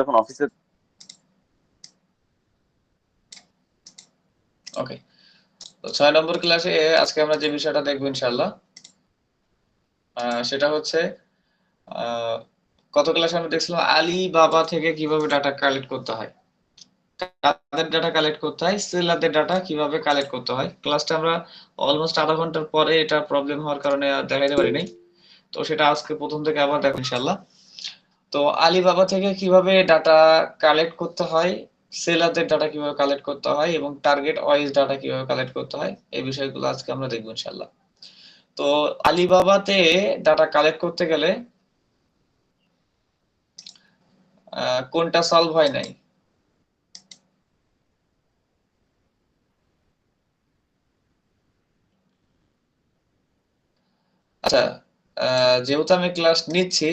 যখন অফিসে ওকে, তো 6 নম্বর ক্লাসে আজকে আমরা যে বিষয়টা দেখবো ইনশাআল্লাহ সেটা হচ্ছে আহ, গত ক্লাসে আমরা দেখছিলাম আলিবাবা থেকে কিভাবে ডাটা কালেক্ট করতে হয়। কাদের ডাটা কালেক্ট করতে হয়, সেলারদের ডাটা কিভাবে কালেক্ট করতে হয়। ক্লাসটা আমরা অলমোস্ট আধা ঘন্টার পরে এটা প্রবলেম হওয়ার কারণে আর দেখাইতে পারি নাই। তো সেটা আজকে প্রথম থেকে আবার দেখো ইনশাআল্লাহ। তো আলিবাবা থেকে কিভাবে ডাটা কালেক্ট করতে হয়, সেলারদের ডাটা কিভাবে কালেক্ট করতে হয় এবং টার্গেট ওয়াইজ ডাটা কিভাবে কালেক্ট করতে হয়, এই বিষয়গুলো আজকে আমরা দেখবো ইনশাআল্লাহ। তো আলিবাবাতে ডাটা কালেক্ট করতে গেলে কোনটা সলভ হয় নাই? আচ্ছা, যেহেতু আমি ক্লাস নিচ্ছি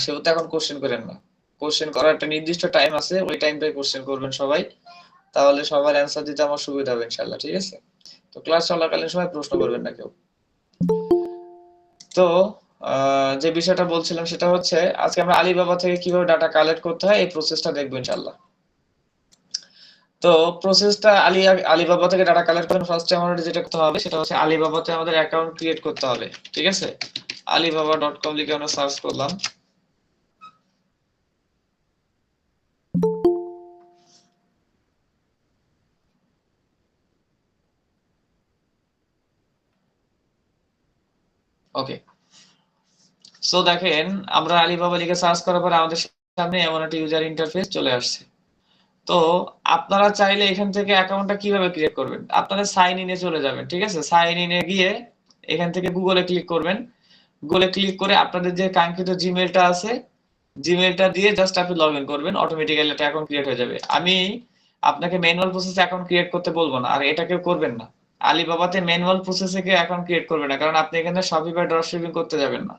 সেহেতু এখন কোশ্চেন করেন না। কোশ্চেন করার একটা নির্দিষ্ট টাইম আছে, ওই টাইমটাই কোশ্চেন করবেন সবাই। তাহলে সবার অ্যান্সার দিতে আমার সুবিধা হবে ইনশাল্লাহ, ঠিক আছে? তো ক্লাস চলাকালীন সময় প্রশ্ন করবেন না কেউ। তো যে বিষয়টা বলছিলাম সেটা হচ্ছে আজকে আমরা আলিবাবা থেকে কিভাবে ডাটা কালেক্ট করতে হয় এই প্রসেসটা দেখবো ইনশাল্লাহ। তো প্রসেসটা আলিবাবা থেকে ডাটা কালেক্ট করার ফার্স্টে আমাদের যেটা করতে হবে সেটা হচ্ছে আলিবাবাতে আমাদের অ্যাকাউন্ট ক্রিয়েট করতে হবে, ঠিক আছে? alibaba.com লিখে আমরা সার্চ করলাম। ওকে, সো দেখেন আমরা আলিবাবা লিখে সার্চ করার পর আমাদের সামনে এমন একটা ইউজার ইন্টারফেস চলে আসছে। তো আপনারা চাইলে এখান থেকে অ্যাকাউন্টটা কিভাবে ক্রিয়েট করবেন, আপনারা সাইন ইনে চলে যাবেন, ঠিক আছে? সাইন ইনে গিয়ে এখান থেকে গুগলে ক্লিক করবেন। গুগলে ক্লিক করে আপনাদের যে কাঙ্ক্ষিত জিমেলটা আছে, জিমেলটা দিয়ে জাস্ট আপনি লগ ইন করবেন, অটোমেটিক্যালি একটা অ্যাকাউন্ট ক্রিয়েট হয়ে যাবে। আমি আপনাকে ম্যানুয়াল প্রসেসে অ্যাকাউন্ট ক্রিয়েট করতে বলবো না, আর এটা কেউ করবেন না। আলিবাবাতে ম্যানুয়াল প্রসেসে কেউ অ্যাকাউন্ট ক্রিয়েট করবে না, কারণ আপনি এখানে শপিফাই ড্রপ শিপিং করতে যাবেন না,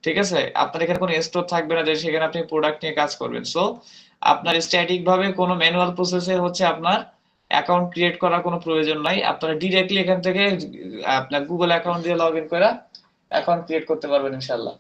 ঠিক আছে? আপনার এখানে কোনো স্টোর থাকবে না যে সেখানে আপনি প্রোডাক্ট নিয়ে কাজ করবেন। সো আপনার স্ট্যাটিক ভাবে কোনো ম্যানুয়াল প্রসেসে হচ্ছে আপনার অ্যাকাউন্ট ক্রিয়েট করার কোনো প্রয়োজন নাই। আপনারা ডিরেক্টলি এখান থেকে আপনার গুগল অ্যাকাউন্ট দিয়ে লগ ইন করে অ্যাকাউন্ট ক্রিয়েট করতে পারবেন ইনশাল্লাহ।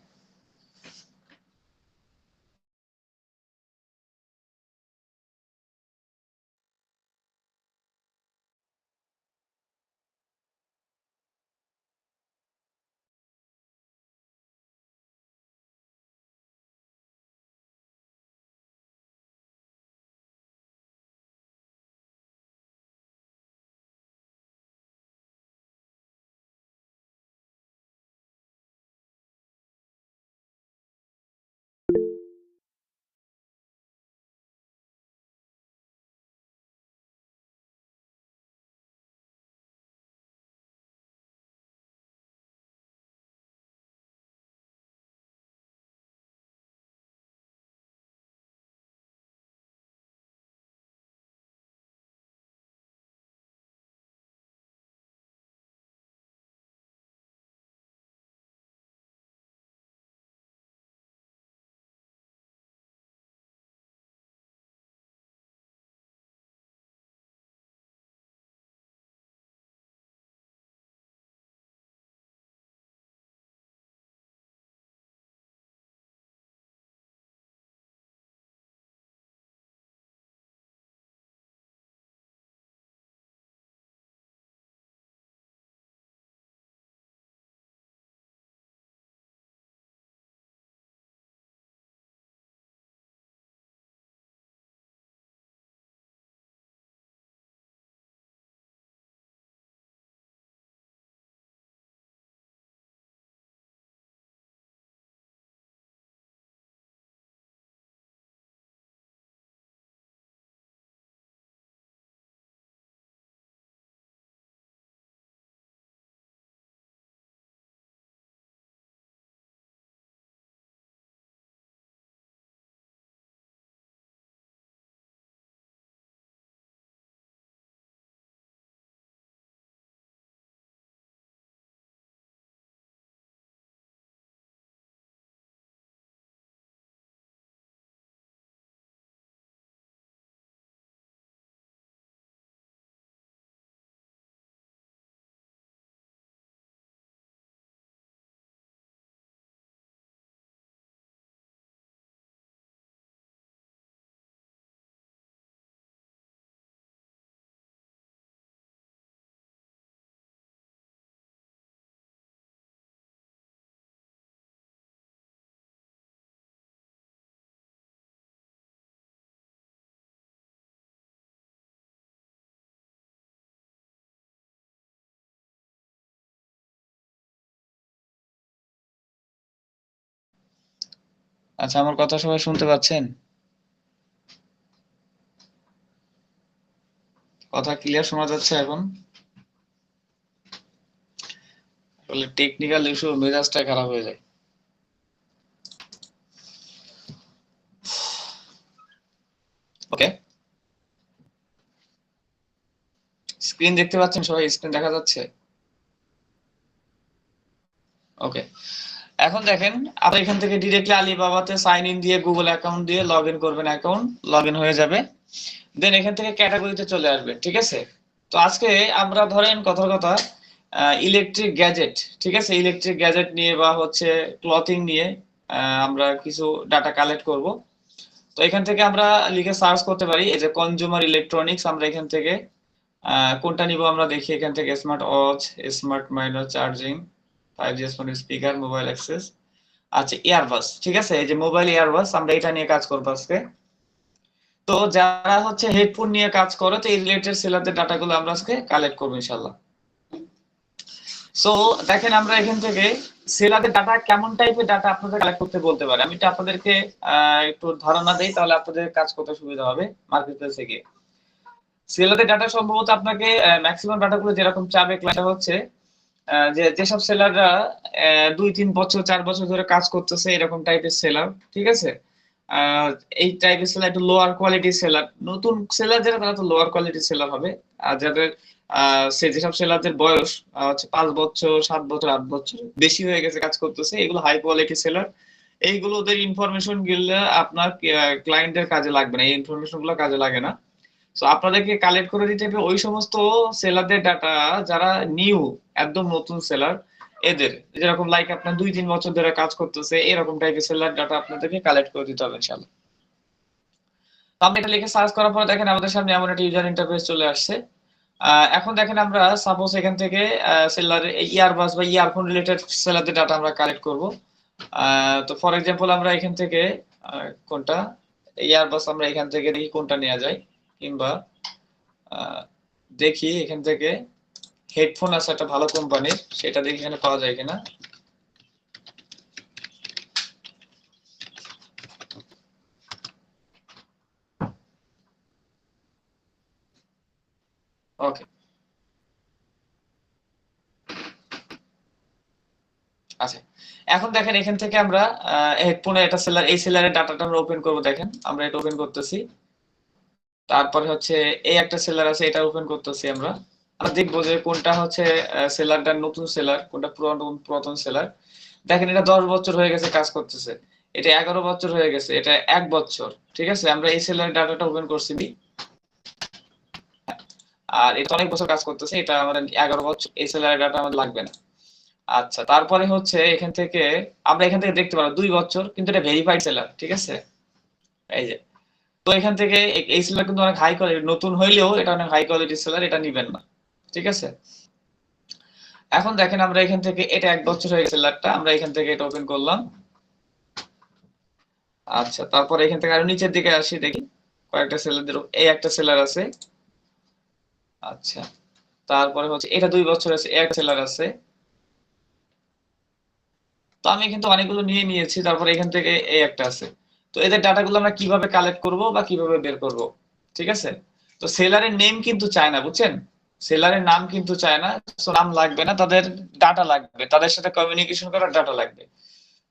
আচ্ছা, আমার কথা সবাই শুনতে পাচ্ছেন? কথা ক্লিয়ার শোনা যাচ্ছে এখন? আসলে টেকনিক্যাল ইস্যু, মেজাজটা খারাপ হয়ে যায়। ওকে, স্ক্রিন দেখতে পাচ্ছেন সবাই? স্ক্রিন দেখা যাচ্ছে? ওকে, এখন দেখেন আপনি এখান থেকে ডিরেক্টলি আলিবাবাতে সাইন ইন দিয়ে গুগল অ্যাকাউন্ট দিয়ে লগ ইন করবেন, অ্যাকাউন্ট লগ ইন হয়ে যাবে। দেন এখান থেকে ক্যাটাগরিতে চলে আসবে, ঠিক আছে? তো আজকে আমরা ধরেন কথার কথা ইলেকট্রিক গ্যাজেট, ঠিক আছে, ইলেকট্রিক গ্যাজেট নিয়ে বা হচ্ছে ক্লথিং নিয়ে আমরা কিছু ডাটা কালেক্ট করব। তো এখান থেকে আমরা লিখে সার্চ করতে পারি, এই যে কনজিউমার ইলেকট্রনিক্স, আমরা এখান থেকে কোনটা নিব আমরা দেখি। এখান থেকে smart watch, smart minor charging, 5G smart speaker, mobile access, আচ্ছা ইয়ারবাস, ঠিক আছে, এই যে মোবাইল ইয়ারবাস, আমরা এটা নিয়ে কাজ করবো আজকে। তো যারা হচ্ছে হেডফোন নিয়ে কাজ করে, তো এই রিলেটেড সেলারদের ডাটাগুলো আমরা আজকে কালেক্ট করবো ইনশাল্লাহ। সো দেখেন আমরা এখান থেকে সেলারদের ডাটা, কেমন টাইপের ডাটা আপনাদের কালেক্ট করতে বলতে পারে, আমি এটা আপনাদেরকে একটু ধারণা দেই, তাহলে আপনাদের কাজ করতে সুবিধা হবে মার্কেট প্লেসে গিয়ে। সেলারদের ডাটা সম্ভবত আপনাকে ম্যাক্সিমাম ডাটাগুলো যেরকম চাবে ক্লায়েন্ট হচ্ছে যে যেসব সেলাররা 2-3 বছর 4 বছর ধরে কাজ করতেছে, এরকম টাইপের সেলার, ঠিক আছে। আহ, এই টাইপের সেলার একটু লোয়ার কোয়ালিটির সেলার, নতুন সেলার যারা তারা তো লোয়ার কোয়ালিটির সেলার হবে। আর যাদের সে যেসব সেলারদের বয়স হচ্ছে 5 বছর 7 বছর 8 বছর বেশি হয়ে গেছে কাজ করতেছে, এগুলো হাই কোয়ালিটি সেলার। এইগুলো ওদের ইনফরমেশন গেলে আপনার ক্লায়েন্টের কাজে লাগবে না, এই ইনফরমেশন গুলো কাজে লাগে না। তো আপনাদেরকে কালেক্ট করে দিতে হবে ওই সমস্ত সেলারদের ডাটা যারা নিউ, একদম নতুন সেলার, এদের যেরকম লাইক আপনার 2-3 বছর ধরে কাজ করতেছে, এরকম টাইপের সেলার ডাটা আপনাদেরকে কালেক্ট করে দিতে হবে ইনশাআল্লাহ। তো আমরা এটা লিখে সার্চ করার পরে দেখেন আমাদের সামনে এমন একটা ইউজার ইন্টারফেস চলে আসছে। এখন দেখেন আমরা সাপোজ এখান থেকে সেলার ইয়ারবাস বা ইয়ারফোন রিলেটেড সেলারদের ডাটা আমরা কালেক্ট করব। তো ফর এক্সাম্পল আমরা এখান থেকে কোনটা ইয়ারবাস, আমরা এখান থেকে দেখি কোনটা নেওয়া যায়, কিংবা দেখি এখান থেকে হেডফোন আছে একটা ভালো কোম্পানির, সেটা দেখি এখানে পাওয়া যায় কিনা। ওকে, আচ্ছা, এখন দেখেন এখান থেকে আমরা হেডফোনের একটা সেলার, এই সেলারের ডাটাটা আমরা ওপেন করব। দেখেন আমরা এটা ওপেন করতেছি, তারপরে হচ্ছে এই একটা সেলার আছে, এটা ওপেন করতেছি। আমরা আমরা দেখবো যে কোনটা হচ্ছে সেলারটা নতুন সেলার, কোনটা পুরাতন সেলার। দেখেন এটা 10 বছর হয়ে গেছে কাজ করতেছে, এটা 11 বছর হয়ে গেছে, এটা 1 বছর, ঠিক আছে। আমরা এই সেলারের ডাটাটা ওপেন করছি, আর এটা অনেক বছর কাজ করতেছে, এটা আমাদের 11 বছর, এই সেলারের ডাটা আমাদের লাগবে না। আচ্ছা, তারপরে হচ্ছে এখান থেকে আমরা এখান থেকে দেখতে পারো 2 বছর, কিন্তু এটা ভেরিফাইড সেলার, ঠিক আছে, এই যে। তো এখান থেকে এই সেলার কিন্তু অনেক হাই কোয়ালিটি, নতুন হইলেও এটা অনেক হাই কোয়ালিটি সেলার, এটা নিবেন না, ঠিক আছে। এখন দেখেন আমরা এখান থেকে এটা 1 বছর হয়ে গেছে সেলারটা, আমরা এখান থেকে এটা ওপেন করলাম। আচ্ছা, তারপরে এখান থেকে আরো নিচের দিকে আসি, দেখি কয়েকটা সেলারদের, এই একটা সেলার আছে। আচ্ছা, তারপরে হচ্ছে এটা 2 বছর আছে, এক সেলার আছে। তো আমি কিন্তু অনেকগুলো নিয়ে নিয়েছি, তারপরে এখান থেকে এই একটা আছে। তো এদের ডাটাগুলো আমরা কিভাবে কালেক্ট করব বা কিভাবে বের করব, ঠিক আছে। তো সেলারের নেম কিন্তু চায় না, বুঝছেন, সেলারের নাম কিন্তু চায় না। তো নাম লাগবে না, তাদের ডাটা লাগবে, তাদের সাথে কমিউনিকেশন করার ডাটা লাগবে।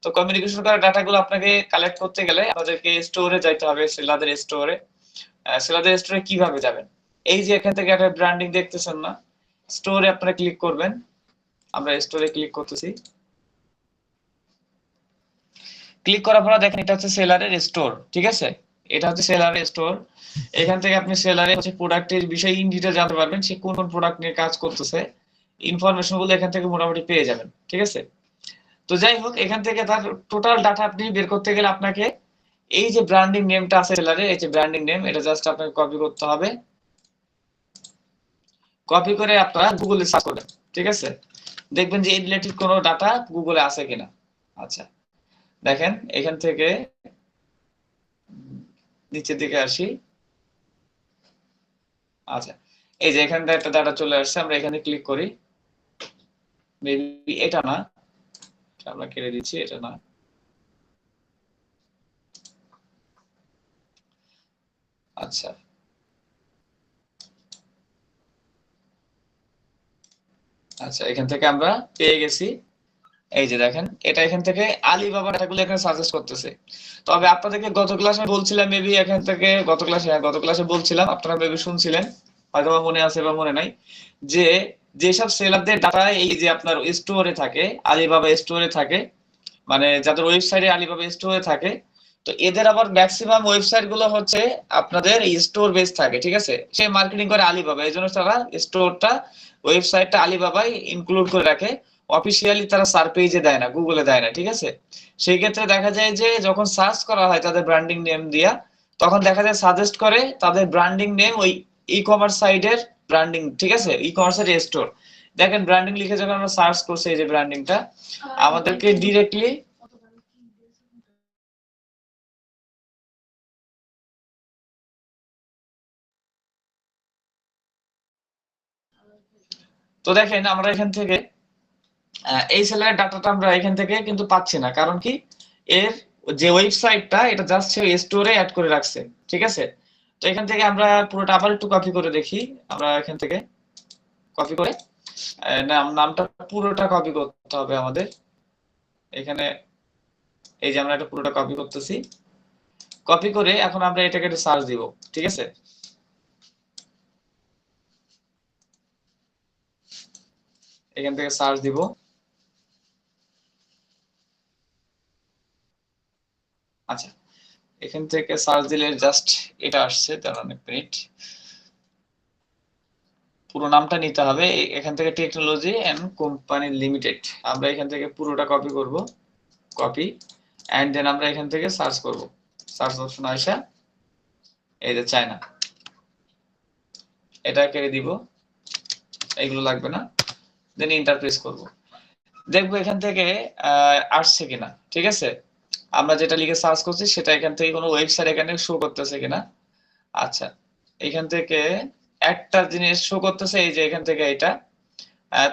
তো কমিউনিকেশন করার ডাটাগুলো আপনাকে কালেক্ট করতে গেলে আমাদেরকে স্টোরে যাইতে হবে, সেলারদের স্টোরে। সেলারদের স্টোরে কিভাবে যাবেন, এই যে এখান থেকে একটা ব্র্যান্ডিং দেখতেছেন না, স্টোরে আপনারা ক্লিক করবেন। আমরা স্টোরে ক্লিক করতেছি, ক্লিক করার পর দেখেন এটা হচ্ছে সেলারের স্টোর, ঠিক আছে, এটা হচ্ছে সেলারের স্টোর। এখান থেকে আপনি সেলারের হচ্ছে প্রোডাক্টের বিষয়ে ইন ডিটেইল জানতে পারবেন, সে কোন কোন প্রোডাক্ট নিয়ে কাজ করতেছে, ইনফরমেশন গুলো এখান থেকে মোটামুটি পেয়ে যাবেন, ঠিক আছে। তো যাই হোক, এখান থেকে তার টোটাল ডাটা আপনি বের করতে গেলে আপনাকে এই যে ব্র্যান্ডিং নেমটা আছে সেলারের, এই যে ব্র্যান্ডিং নেম, এটা জাস্ট আপনাকে কপি করতে হবে। কপি করে আপনারা গুগলে সার্চ করবেন, ঠিক আছে, দেখবেন যে এই রিলেটেড কোনো ডাটা গুগলে আছে কিনা। আচ্ছা, দেখেন এখান থেকে নিচের দিকে আসি। আচ্ছা, এই যে এখান থেকে একটা ডাটা চলে আসছে, আমরা এখানে ক্লিক করি। মেবি এটা না, আমরা কেটে দিচ্ছি, এটা না। আচ্ছা আচ্ছা, এখান থেকে আমরা পেয়ে গেছি। এই যে দেখেন, এটা এখান থেকে আলিবাবা ডাটাগুলো এখানে সাজেস্ট করতেছে। তবে আপনাদেরকে গত ক্লাসে বলছিলাম, মেবি এখান থেকে গত ক্লাসে বলছিলাম, আপনারা মেবি শুনছিলেন, হয়তো বা মনে আছে বা মনে নাই, যে যেসব সেলারদের ডাটা এই যে আপনার স্টোরে থাকে, আলিবাবা স্টোরে থাকে, মানে যাদের ওয়েবসাইটে আলিবাবা স্টোরে থাকে, তো এদের আবার ম্যাক্সিমাম ওয়েবসাইট গুলো হচ্ছে আপনাদের স্টোর বেস থাকে, ঠিক আছে? সে মার্কেটিং করে আলিবাবা, এই জন্য তারা স্টোরটা, ওয়েবসাইটটা আলিবাবাই ইনক্লুড করে রাখে। অফিসিয়ালি তারা সার্চ পেজে দেয় না, গুগলে দেয় না, ঠিক আছে? সেই ক্ষেত্রে দেখা যায় যে যখন সার্চ করা হয় তাদের ব্র্যান্ডিং নেম দিয়া, তখন দেখা যায় সাজেস্ট করে তাদের ব্র্যান্ডিং নেম ওই ই কমার্স সাইটের ব্র্যান্ডিং, ঠিক আছে? ই কমার্সের স্টোর। দেখেন ব্র্যান্ডিং লিখে যখন আমরা সার্চ করছি, এই যে ব্র্যান্ডিংটা আমাদেরকে ডিরেক্টলি তো দেখেন আমরা এখান থেকে এই সেলের ডাটাটা আমরা এখান থেকে কিন্তু পাচ্ছি না, কারণ কি, এর যে ওয়েবসাইটটা এটা জাস্ট সে স্টোরে অ্যাড করে রাখছে, ঠিক আছে? তো এখান থেকে আমরা পুরোটা আবার একটু কপি করে দেখি। আমরা এখান থেকে কপি করে নামটা পুরোটা কপি করতে হবে আমাদের এখানে। এই যে আমরা এটা পুরোটা কপি করতেছি, কপি করে এখন আমরা এটাকে একটা সার্চ দিব, ঠিক আছে? এখান থেকে সার্চ দিব। আচ্ছা, এখান থেকে সার্চ দিলে জাস্ট এটা আসছে, তার অনেক মিনিট, পুরো নামটা নিতে হবে। এখান থেকে টেকনোলজি এন্ড কোম্পানি লিমিটেড, আমরা এখান থেকে পুরোটা কপি করব, কপি এন্ড দেন আমরা এখান থেকে সার্চ করব। সার্চ অপশন আসা, এই যে চায়না, এটা কেটে দিব, এগুলো লাগবে না, দেন এন্টার প্রেস করব। দেখবো এখান থেকে আসছে কিনা, ঠিক আছে? আমরা যেটা লিখে সার্চ করছি সেটা এখান থেকে কোনো ওয়েবসাইট এখানে শো করতেছে কিনা। আচ্ছা, এখান থেকে একটা জিনিস শো করতেছে, এই যে এখান থেকে এটা।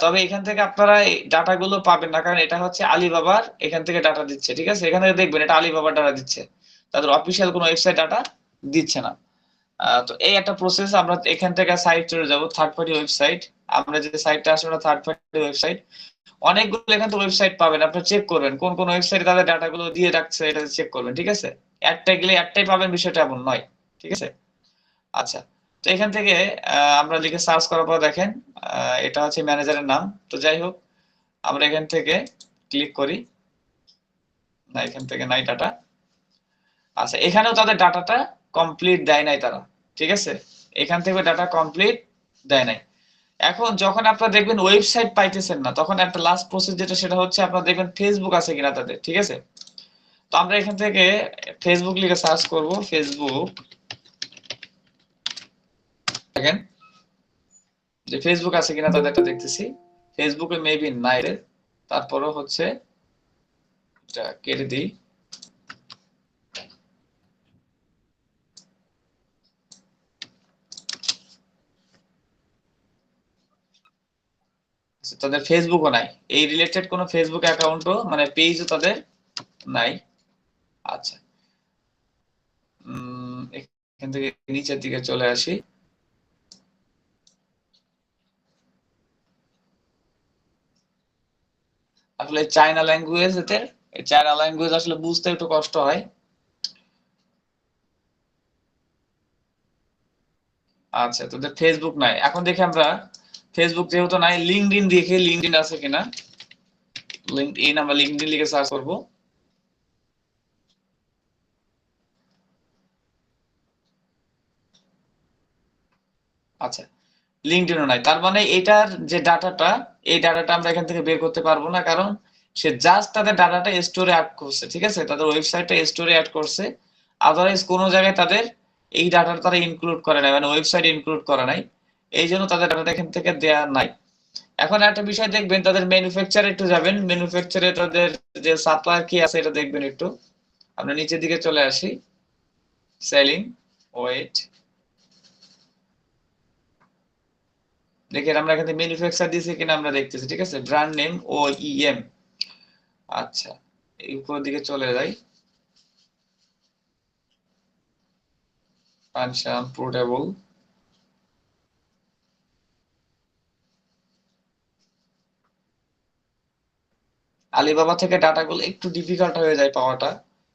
তবে এখান থেকে আপনারা এই ডাটাগুলো পাবেন না, কারণ এটা হচ্ছে আলিবাবার এখান থেকে ডাটা দিচ্ছে, ঠিক আছে? এখান থেকে দেখবেন এটা আলিবাবার ডাটা দিচ্ছে, তাদের অফিসিয়াল কোনো ওয়েবসাইট ডাটা দিচ্ছে না। তো এই একটা প্রসেস। আমরা এখান থেকে সাইট চলে যাব, থার্ড পার্টি ওয়েবসাইট। আমরা যে সাইটটা আসলে থার্ড পার্টি ওয়েবসাইট, অনেকগুলো এখান থেকে ওয়েবসাইট পাবেন, আপনি চেক করবেন কোন কোন ওয়েবসাইটে তাদের ডাটাগুলো দিয়ে রাখছে, এটা চেক করবেন, ঠিক আছে? একটাই গেলে একটাই পাবেন, বিষয়টা এমন নয়, ঠিক আছে? আচ্ছা, তো এখান থেকে আমরা লিখে সার্চ করার পর দেখেন এটা হচ্ছে ম্যানেজারের নাম। তো যাই হোক, আমরা এখান থেকে ক্লিক করি, না এখান থেকে নাই ডাটা। আচ্ছা, এখানেও তাদের ডাটাটা কমপ্লিট দেয় নাই তারা, ঠিক আছে? এখান থেকে ডাটা কমপ্লিট দেয় নাই। এখন যখন আপনারা দেখবেন ওয়েবসাইট পাইতেছেন না, তখন একটা লাস্ট প্রসেস যেটা, সেটা হচ্ছে আপনারা দেখবেন ফেসবুক আছে কিনা তাদের, ঠিক আছে? তো আমরা এখান থেকে ফেসবুক লিখে সার্চ করব, ফেসবুক। দেখেন যে ফেসবুক আছে কিনা তাদেরটা দেখতেছি, ফেসবুকে মেবি নাই রে। তারপরও হচ্ছে এটা কেটে দিই। তাদের ফেসবুকও নাই, এই রিলেটেড কোনো ফেসবুক অ্যাকাউন্টও মানে পেজও তাদের নাই। আচ্ছা, এখান থেকে নিচের দিকে চলে আসি। আসলে চায়না ল্যাঙ্গুয়েজ, এতে এই চায়না ল্যাঙ্গুয়েজ আসলে বুঝতে একটু কষ্ট হয়। আচ্ছা, তোদের ফেসবুক নাই, এখন দেখি আমরা ফেসবুক যেহেতু নাই, লিঙ্কডইন দেখি লিঙ্কডইন আছে কিনা। লিঙ্কডইন, আমরা লিঙ্কডইন লিখে সার্চ করব। আচ্ছা, লিঙ্কডইনও নাই, তার মানে এটার যে ডাটাটা, এই ডাটাটা আমরা এখান থেকে বের করতে পারবো না, কারণ সে জাস্ট তাদের ডাটাটা স্টোরে অ্যাড করছে, ঠিক আছে? তাদের ওয়েবসাইটটা স্টোরে অ্যাড করছে, আদারওয়াইজ কোনো জায়গায় তাদের এই ডাটাটা তারা ইনক্লুড করে নাই, মানে ওয়েবসাইট ইনক্লুড করে নাই, এই জন্য তাদের ডাটাটা এখান থেকে দেয়া নাই। এখন একটা বিষয় দেখবেন, তাদের ম্যানুফ্যাকচারে একটু যাবেন, ম্যানুফ্যাকচারে তাদের যে সাপ্লায়ার কি আছে এটা দেখবেন একটু। আমরা নিচের দিকে চলে আসি, সেলিং, ওয়েট, দেখেন আমরা এখানে ম্যানুফ্যাকচার দিয়েছি কিনা আমরা দেখতেছি, ঠিক আছে? ব্র্যান্ড নেম ও ইএম। আচ্ছা, এই উপরের দিকে চলে যাই। Function portable. আলিবাবা থেকে ডাটাগুলো একটু ডিফিকাল্ট হয়ে যায় পাওয়াটা,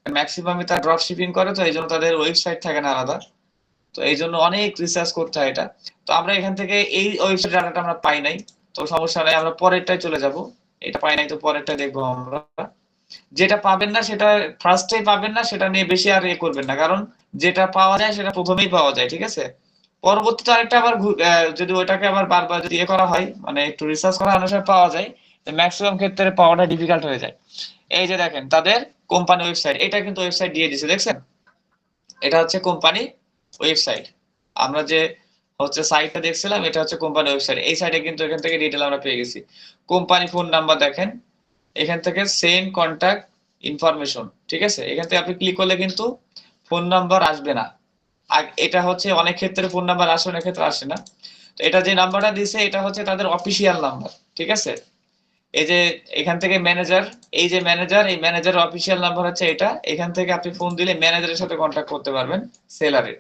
ম্যাক্সিমামই তারা ড্রপ শিপিং করে, তো এই জন্য তাদের ওয়েবসাইট থাকে না আলাদা, তো এই জন্য অনেক রিসার্চ করতে হয় এটা। তো আমরা এখান থেকে এই ওয়েবসাইট ডাটাটা আমরা পাই নাই, তো সমস্যা নাই, আমরা পরেরটায় চলে যাব। এটা পাই নাই তো পরেরটা দেখবো আমরা। যেটা পাবেন না সেটা ফার্স্টেই পাবেন না, সেটা নিয়ে বেশি আর এ করবেন না, কারণ যেটা পাওয়া যায় সেটা প্রথমেই পাওয়া যায়, ঠিক আছে। পরবর্তীতে আরেকটা আবার যদি ওইটাকে আবার বারবার যদি ইয়ে করা হয়, মানে একটু রিসার্চ করা অনুসারে পাওয়া যায়, ম্যাক্সিমাম ক্ষেত্রে পাওয়াটা ডিফিকাল্ট হয়ে যায়। এই যে দেখেন তাদের কোম্পানি ওয়েবসাইট, এটা কিন্তু ওয়েবসাইট দিয়ে দিছে, দেখছেন? এটা হচ্ছে কোম্পানি ওয়েবসাইট। আমরা যে হচ্ছে সাইটটা দেখছিলাম এটা হচ্ছে কোম্পানি ওয়েবসাইট, এই সাইটে কিন্তু এখান থেকে ডিটেল আমরা পেয়ে গেছি। কোম্পানি ফোন নাম্বার দেখেন, এখান থেকে সেন্ড কন্টাক্ট ইনফরমেশন, ঠিক আছে, এখান থেকে আপনি ক্লিক করলে কিন্তু ফোন নাম্বার আসবে না। আর এটা হচ্ছে অনেক ক্ষেত্রে ফোন নাম্বার আসে, অনেক ক্ষেত্রে আসে না। তো এটা যে নাম্বারটা দিছে এটা হচ্ছে তাদের অফিসিয়াল নাম্বার, ঠিক আছে। এই যে এখান থেকে ম্যানেজার, এই যে ম্যানেজার, এই ম্যানেজারের অফিসিয়াল নাম্বার হচ্ছে এটা, এখান থেকে আপনি ফোন দিলে ম্যানেজারের সাথে কন্ট্যাক্ট করতে পারবেন সেলারের।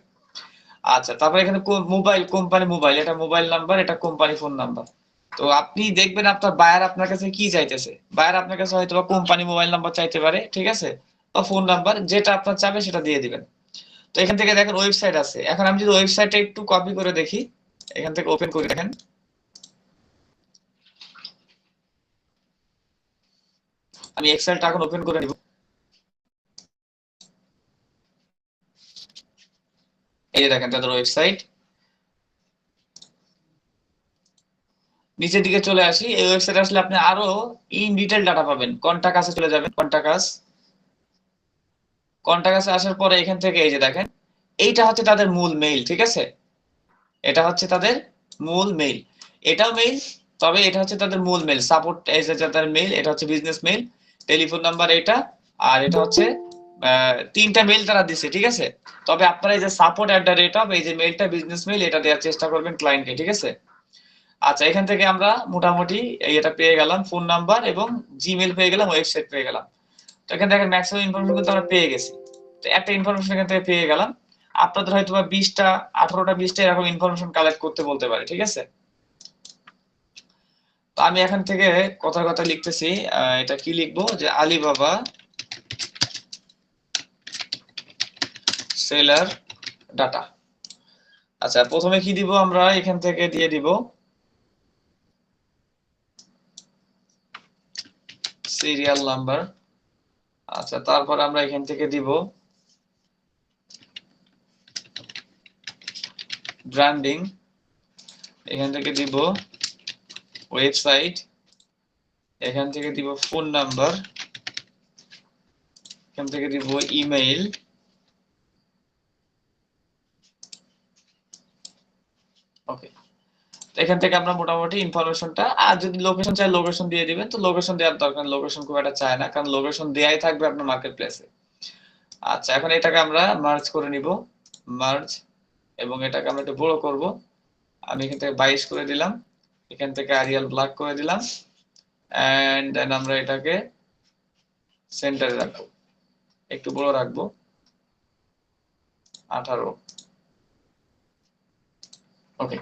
আচ্ছা, তারপরে এখানে মোবাইল, কোম্পানি মোবাইল, এটা মোবাইল নাম্বার, এটা কোম্পানি ফোন নাম্বার। তো আপনি দেখবেন আপনার বায়ার আপনার কাছে কি চাইতেছে, বায়ার আপনার কাছে হয়তো বা কোম্পানি মোবাইল নাম্বার চাইতে পারে, ঠিক আছে, বা ফোন নাম্বার, যেটা আপনার চাবে সেটা দিয়ে দিবেন। তো এখান থেকে দেখেন ওয়েবসাইট আছে, এখন আমি যদি ওয়েবসাইটটা একটু কপি করে দেখি, এখান থেকে ওপেন করে দেখেন, আমি এক্সেলটা এখন ওপেন করে নিব। এই যে দেখেন তাদের ওয়েবসাইট, নিচের দিকে চলে আসি, এই ওয়েবসাইটে আসলে আপনি আরো ইন ডিটেল ডাটা পাবেন। কন্টাক্ট চলে যাবেন, কন্টাক্ট আসার পরে এখান থেকে এই যে দেখেন, এইটা হচ্ছে তাদের মূল মেইল, ঠিক আছে, এটা হচ্ছে তাদের মূল মেইল, এটাও মেইল, তবে এটা হচ্ছে তাদের মূল মেইল, সাপোর্ট এজ এ তাদের মেইল, এটা হচ্ছে বিজনেস মেইল, টেলিফোন নাম্বার এটা, আর এটা হচ্ছে তিনটা মেইল তারা দিছে, ঠিক আছে। তবে আপনারা এই যে support@, এই যে মেইলটা বিজনেস মেইল, এটা দেওয়ার চেষ্টা করবেন ক্লায়েন্টকে, ঠিক আছে। আচ্ছা, এখান থেকে আমরা মোটামুটি এটা পেয়ে গেলাম, ফোন নাম্বার এবং জিমেইল পেয়ে গেলাম, ওয়েবসাইট পেয়ে গেলাম। তো এখানে দেখেন ম্যাক্সিমাম ইনফরমেশন কিন্তু আমরা পেয়ে গেছি। তো একটা ইনফরমেশন এখান থেকে পেয়ে গেলাম, আপনাদের হয়তো বা 20টা 18টা 20টা এরকম ইনফরমেশন কালেক্ট করতে বলতে পারে, ঠিক আছে। তো আমি এখান থেকে কথার কথা লিখতেছি, এটা কি লিখবো, যে আলিবাবা সেলার ডাটা। আচ্ছা, প্রথমে কি দিব, আমরা এখান থেকে দিয়ে দিব সিরিয়াল নাম্বার। আচ্ছা, তারপর আমরা এখান থেকে দিব ব্র্যান্ডিং, এখান থেকে দিব ওয়েবসাইট, এখান থেকে দিব ফোন নাম্বার, এখান থেকে দিব ইমেইল, ওকে। এখান থেকে আমরা মোটামুটি ইনফরমেশনটা, আর যদি লোকেশন চাই লোকেশন দিয়ে দিবেন, তো লোকেশন দেওয়ার দরকার, লোকেশন খুব একটা চায় না, কারণ লোকেশন দেয়াই থাকবে আপনার মার্কেট প্লেসে। আচ্ছা, এখন এটাকে আমরা মার্জ করে নিব, মার্জ, এবং এটাকে আমরা একটু বড় করব। আমি এখান থেকে 22 করে দিলাম, এখান থেকে আরিয়াল ব্ল্যাক করে দিলাম, এন্ড দেন আমরা এটাকে সেন্টারে রাখবো, একটু বড় রাখবো, 18, ওকে।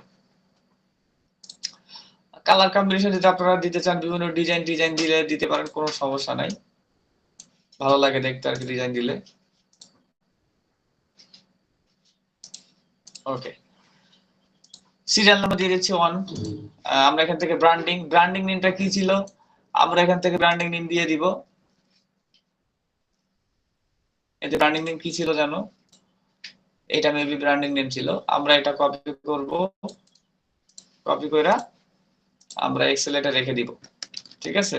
কালার কম্বিনেশন যদি আপনারা দিতে চান, বিভিন্ন ডিজাইন ডিজাইন দিলে দিতে পারেন, কোনো সমস্যা নাই, ভালো লাগে দেখতে আর কি ডিজাইন দিলে, ওকে। সিরিয়াল নাম্বার দিয়ে দিচ্ছি 1। আমরা এখান থেকে ব্র্যান্ডিং, ব্র্যান্ডিং নেমটা কি ছিল, আমরা এখান থেকে ব্র্যান্ডিং নেম দিয়ে দিব, এই যে ব্র্যান্ডিং নেম কি ছিল জানো, এটা মেবি ব্র্যান্ডিং নেম ছিল, আমরা এটা কপি করব, কপি কইরা আমরা এক্সেল এটা রেখে দিব, ঠিক আছে।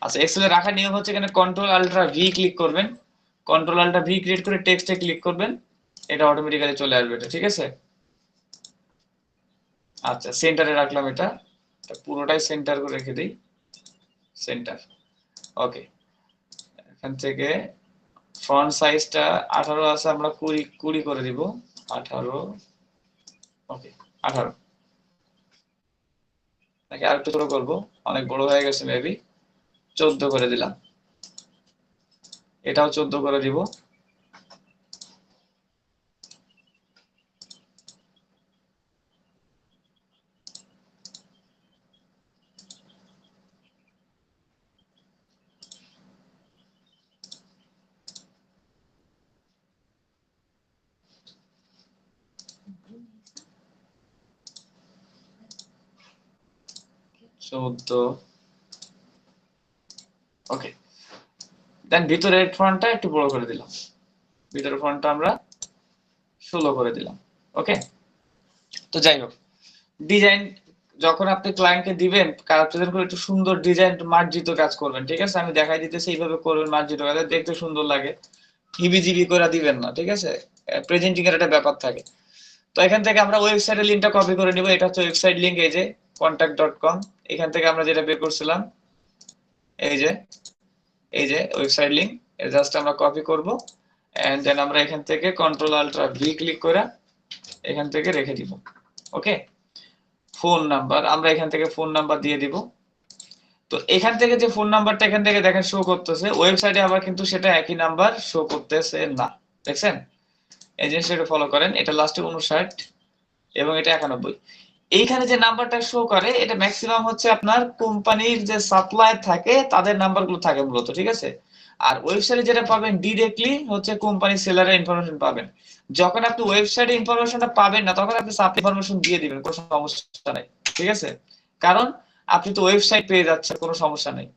আচ্ছা, এক্সেলে রাখার নিয়ম হচ্ছে এখানে কন্ট্রোল-আল্ট্রা-ভি ক্লিক করবেন, কন্ট্রোল-আল্ট্রা-ভি ক্রিয়েট করে টেক্সটে ক্লিক করবেন, এটা অটোমেটিক্যালি চলে আসবে, এটা ঠিক আছে। আচ্ছা, সেন্টারে রাখলাম, এটা পুরোটাই সেন্টার করে রেখে দিই, সেন্টার, ওকে। এখান থেকে ফন্ট সাইজটা 18 আছে, আমরা 20 করে দিব, 18, ওকে, 18 নাকি আর একটু ছোট করবো, অনেক বড় হয়ে গেছে মেবি, 14 করে দিলাম, এটাও 14 করে দিব, 14। ওকে, দেন ভিতরের ফন্টটা একটু বড় করে দিলাম, ভিতরের ফন্টটা আমরা 16 করে দিলাম। ওকে, তো যাই হোক, ডিজাইন যখন আপনি ক্লায়েন্টকে দিবেন, কাজ করে একটু সুন্দর ডিজাইন মার্জিত কাজ করবেন, ঠিক আছে? আমি দেখাই দিতেছি, এইভাবে করবেন, মার্জিত কাজ দেখতে সুন্দর লাগে, হিবিজিবি করে দিবেন না, ঠিক আছে? প্রেজেন্টিং এর একটা ব্যাপার থাকে। তো এখান থেকে আমরা ওয়েবসাইটের লিংকটা কপি করে নিব, এটা হচ্ছে ওয়েবসাইট লিংক, এই যে contact.com, এখান থেকে আমরা যেটা বের করছিলাম, এই যে ওয়েবসাইট লিংক, জাস্ট আমরা কপি করব, এন্ড দেন আমরা এখান থেকে কন্ট্রোল আল্ট্রা ভি ক্লিক করে এখান থেকে রেখে দিব। ওকে, ফোন নাম্বার আমরা এখান থেকে ফোন নাম্বার দিয়ে দিব। তো এখান থেকে যে ফোন নাম্বারটা এখান থেকে দেখেন শো করতেছে, ওয়েবসাইটে আবার কিন্তু সেটা একই নাম্বার শো করতেছে না, দেখছেন? এই জিনিসটা একটু ফলো করেন, এটা লাস্টে 59 এবং এটা 91। এইখানে যে নাম্বারটা শো করে এটা ম্যাক্সিমাম হচ্ছে আপনার কোম্পানির যে সাপ্লায়ার থাকে তাদের নাম্বারগুলো থাকে মূলত, ঠিক আছে? আর ওয়েবসাইটে যেটা পাবেন ডিরেক্টলি হচ্ছে কোম্পানি সেলারের ইনফরমেশন পাবেন। যখন আপনি ওয়েবসাইটে ইনফরমেশনটা পাবেন না, তখন আপনি সাপ্লাই ইনফরমেশন দিয়ে দিবেন, কোনো সমস্যা নাই, ঠিক আছে? কারণ আপনি তো ওয়েবসাইট পেয়ে যাচ্ছেন, কোনো সমস্যা নেই।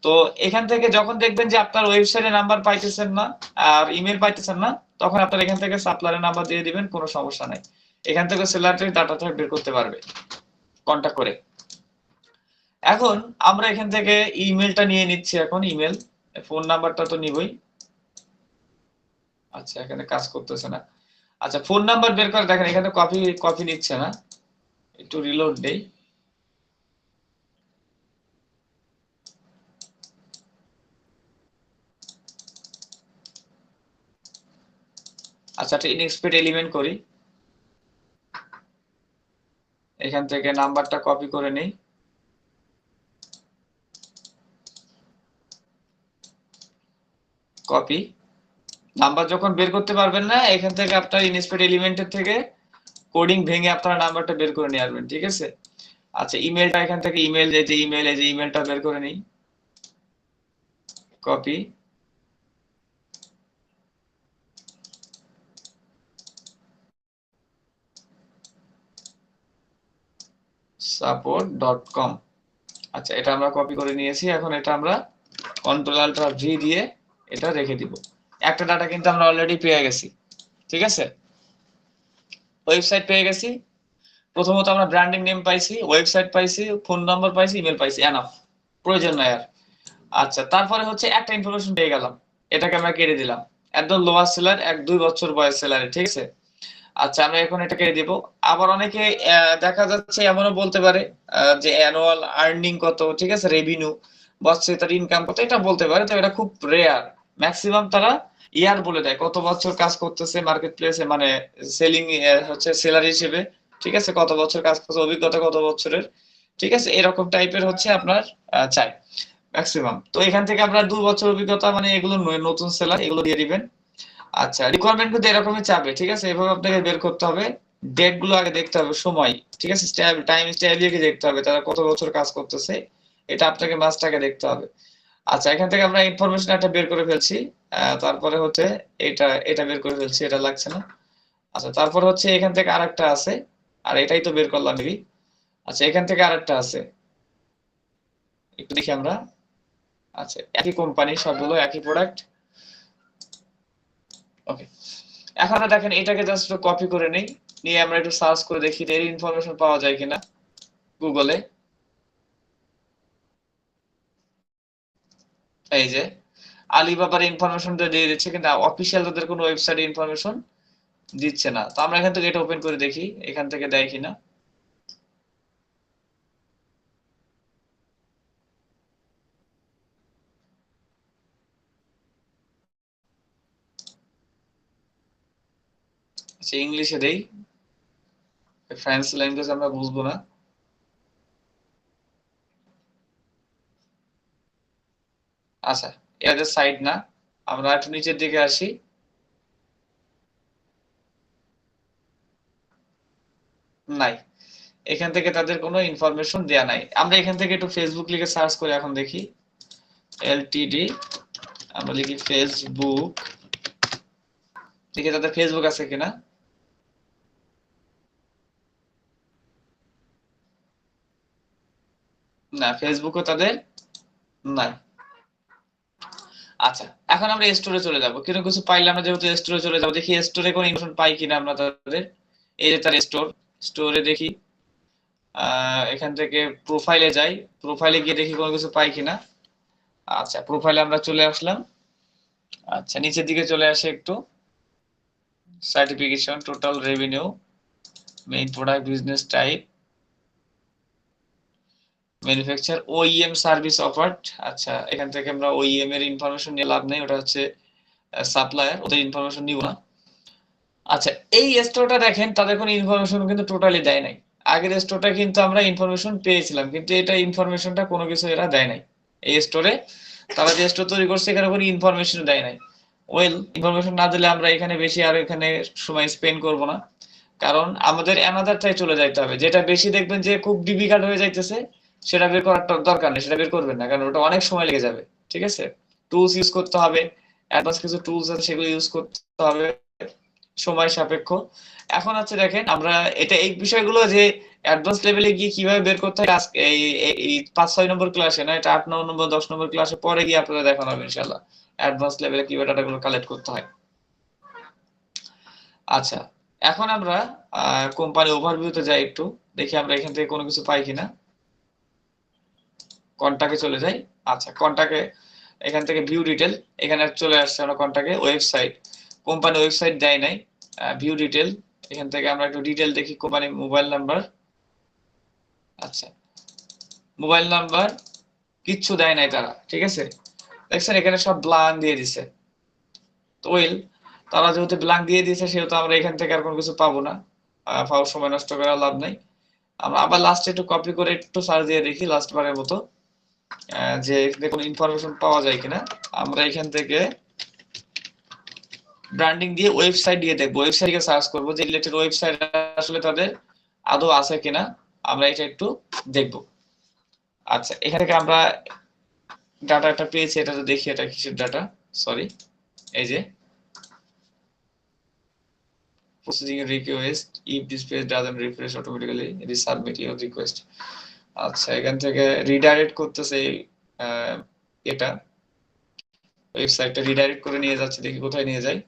তো এখান থেকে যখন দেখবেন যে আপনার ওয়েবসাইটে নাম্বার পাইতেছেন না আর ইমেল পাইতেছেন না, তখন আপনার এখান থেকে সাপ্লায়ারের নাম্বার দিয়ে দিবেন, কোনো সমস্যা নাই। এখান থেকে সেলারের ডাটাটা বের করতে পারবে কন্টাক্ট করে। এখন আমরা এখান থেকে ইমেলটা নিয়ে নিচ্ছি, এখন ইমেল, ফোন নাম্বারটা তো নিবই। আচ্ছা, এখানে কাজ করতেছে না। আচ্ছা, ফোন নাম্বার বের করে দেখেন, এখানে কপি কপি নিচ্ছে না, একটু রিলোড দেই। আচ্ছা, একটা ইনএক্সপেক্ট এলিমেন্ট করি, এখান থেকে নাম্বারটা কপি করে নেই, কপি। নাম্বার যখন বের করতে পারবেন না, এখান থেকে আপনার ইনএক্সপেক্ট এলিমেন্টের থেকে কোডিং ভেঙে আপনারা নাম্বারটা বের করে নিয়ে আসবেন, ঠিক আছে? আচ্ছা, ইমেলটা এখান থেকে ইমেল, এই যে ইমেলটা বের করে নিই, কপি, support.com। আচ্ছা, এটা আমরা কপি করে নিয়েছি, এখন এটা আমরা কন্ট্রোল আল্ট্রা ভি দিয়ে এটা রেখে দিব। একটা ডাটা কিন্তু আমরা অলরেডি পেয়ে গেছি, ঠিক আছে? ওয়েবসাইট পেয়ে গেছি, প্রথমত আমরা ব্র্যান্ডিং নেম পাইছি, ওয়েবসাইট পাইছি, ফোন নাম্বার পাইছি, ইমেল পাইছি, এনাফ, প্রয়োজন নাই আর। আচ্ছা, তারপরে হচ্ছে একটা ইনফরমেশন পেয়ে গেলাম, এটাকে আমরা কেটে দিলাম, একদম লোয়ার সেলার, 1-2 বছর বয়স সেলারে, ঠিক আছে? আচ্ছা, আমরা এখন এটা কেটে দিব। আবার অনেকে দেখা যাচ্ছে এমনও বলতে পারে যে অ্যানুয়াল আর্নিং কত, ঠিক আছে, রেভিনিউ, বছরে তার ইনকাম কত, এটা বলতে পারে। তো এটা খুব রেয়ার, ম্যাক্সিমাম তারা ইয়ার বলে দেয়, কত বছর কাজ করতেছে মার্কেট প্লেসে, মানে সেলিং হচ্ছে সেলার হিসেবে, ঠিক আছে, কত বছর কাজ করছে, অভিজ্ঞতা কত বছরের, ঠিক আছে, এরকম টাইপের হচ্ছে আপনার চাই ম্যাক্সিমাম। তো এখান থেকে আপনার 2 বছর অভিজ্ঞতা, মানে এগুলো নতুন সেলার, এগুলো দিয়ে দিবেন। আচ্ছা, রিকোয়ারমেন্ট কিন্তু এরকমই চাবে, ঠিক আছে? এভাবে আপনাকে বের করতে হবে, ডেট গুলো আগে দেখতে হবে, সময়, ঠিক আছে, টাইম স্ট্যাবিলিটি দেখতে হবে, তারা কত বছর কাজ করতেছে, এটা আপনাকে মাসটাকে দেখতে হবে। আচ্ছা, এখান থেকে আমরা ইনফরমেশন একটা বের করে ফেলছি, তারপরে হচ্ছে এটা এটা বের করে ফেলছি, এটা লাগছে না। আচ্ছা, তারপর হচ্ছে এখান থেকে আরেকটা আছে, আর এটাই তো বের করলাম নাকি? আচ্ছা, এখান থেকে আরেকটা আছে, একটু দেখি আমরা। আচ্ছা, একই কোম্পানি, সবগুলো একই প্রোডাক্ট। ওকে, এখন আমরা দেখেন এটাকে জাস্ট কপি করে নেই, নিয়ে আমরা একটু সার্চ করে দেখি এর ইনফরমেশন পাওয়া যায় কিনা গুগলে। এই যে আলিবাবার ইনফরমেশনটা দিয়ে দিচ্ছে, কিন্তু অফিসিয়াল তাদের কোনো ওয়েবসাইটে ইনফরমেশন দিচ্ছে না। তো আমরা এখান থেকে এটা ওপেন করে দেখি, এখান থেকে দেয় কিনা। আচ্ছা, ইংলিশে দেই, ফ্রেঞ্চ ল্যাঙ্গুয়েজ আমরা বুঝবো না। আচ্ছা, এদের সাইট না, আমরা একটু নিচের দিকে আসি। নাই, এখান থেকে তাদের কোনো ইনফরমেশন দেয়া নাই। আমরা এখান থেকে একটু ফেসবুক লিখে সার্চ করে এখন দেখি, এলটিডি, আমরা লিখি ফেসবুক, দেখি তাদের ফেসবুক আছে কিনা। না, ফেসবুকও তাদের নাই। আচ্ছা, এখন আমরা স্টোরে চলে যাব। কিন্তু কিছু পাইলাম না, যেহেতু স্টোরে চলে যাব, দেখি স্টোরে কোনো ইনফরমেশন পাই কিনা আমরা তাদের। এই যে তার স্টোরে দেখি, এখান থেকে প্রোফাইলে যাই, প্রোফাইলে গিয়ে দেখি কোনো কিছু পাই কিনা। আচ্ছা, প্রোফাইলে আমরা চলে আসলাম। আচ্ছা, নিচের দিকে চলে আসে একটু, certification, total revenue, main product, business type, manufacture, OEM service offered. আচ্ছা, এখান থেকে আমরা ওইএম এর ইনফরমেশন নিয়ে লাভ নেই, ওটা হচ্ছে সাপ্লায়ার, ওদের ইনফরমেশন নিব না। আচ্ছা, এই স্টোরটা দেখেন, তাদের কোনো ইনফরমেশন কিন্তু টোটালি দেয় নাই। আগের স্টোরটা কিন্তু আমরা ইনফরমেশন পেয়েছিলাম, কিন্তু এটা ইনফরমেশনটা কোনো কিছু এরা দেয় নাই। এই স্টোরে তারা যে স্টোর তৈরি করছে, এখানে কোনো ইনফরমেশন দেয় নাই। ওয়েল, ইনফরমেশন না দিলে আমরা এখানে বেশি আর এখানে সময় স্পেন্ড করব না, কারণ আমাদের অ্যানাদারটাই চলে যাইতে হবে। যেটা বেশি দেখবেন যে খুব ডিফিকাল্ট হয়ে যাইতেছে, সেটা বের করার দরকার নেই, সেটা বের করবেন না, কারণ ওটা অনেক সময় লেগে যাবে। ঠিক আছে, টুলস ইউজ করতে হবে, অ্যাডভান্স কিছু টুলস আছে সেগুলো ইউজ করতে হবে, সময় সাপেক্ষ। এখন হচ্ছে দেখেন, আমরা এটা এই বিষয়গুলো যে অ্যাডভান্স লেভেলে গিয়ে কিভাবে বের করতে হয়, আজকে এই 5-6 নম্বর ক্লাসে না, এটা 8-9 নম্বর 10 নম্বর ক্লাসে পরে গিয়ে আপনাদের দেখানো হবে ইনশাআল্লাহ, অ্যাডভান্স লেভেলে কিভাবে ডাটাগুলো কালেক্ট করতে হয়। আচ্ছা, এখন আমরা কোম্পানি ওভারভিউতে যাই একটু, দেখি আমরা এখান থেকে কোনো কিছু পাই কিনা। কন্টাক্টে চলে যাই। আচ্ছা, কন্টাক্টে এখান থেকে ভিউ ডিটেল, এখানে চলে আসছে আমরা কন্টাক্টে। ওয়েবসাইট, কোম্পানি ওয়েবসাইট দেয় নাই। ভিউ ডিটেল, এখান থেকে আমরা একটু ডিটেল দেখি। কোম্পানি মোবাইল নাম্বার, আচ্ছা মোবাইল নাম্বার কিচ্ছু দেয় নাই তারা। ঠিক আছে, দেখছেন এখানে সব ব্লাঙ্ক দিয়ে দিছে। তো ওয়েল, তারা যেহেতু ব্লাঙ্ক দিয়ে দিয়েছে, সেহেতু আমরা এখান থেকে আর কোনো কিছু পাবো না, পাওয়ার সময় নষ্ট করা লাভ নাই। আমরা আবার লাস্টে একটু কপি করে একটু সার্চ দিয়ে দেখি লাস্ট বারের মতো, যে কোনো ইনফরমেশন পাওয়া যায় কিনা। আমরা এখান থেকে ব্র্যান্ডিং দিয়ে ওয়েবসাইট দিয়ে দেখবো, ওয়েবসাইটে সার্চ করবো যে রিলেটেড ওয়েবসাইট আসলে তাদের আদৌ আছে কিনা, আমরা এটা একটু দেখবো। আচ্ছা, এখান থেকে আমরা ডাটাটা পেয়েছি, এটা তো দেখি এটা কিসের ডাটা। সরি, এই যে processing a request, if this page doesn't refresh automatically resubmit your request। আচ্ছা, এখান থেকে রিডাইরেক্ট করতেছে, এটা ওয়েবসাইটটা রিডাইরেক্ট করে নিয়ে যাচ্ছে, দেখি কোথায় নিয়ে যায়।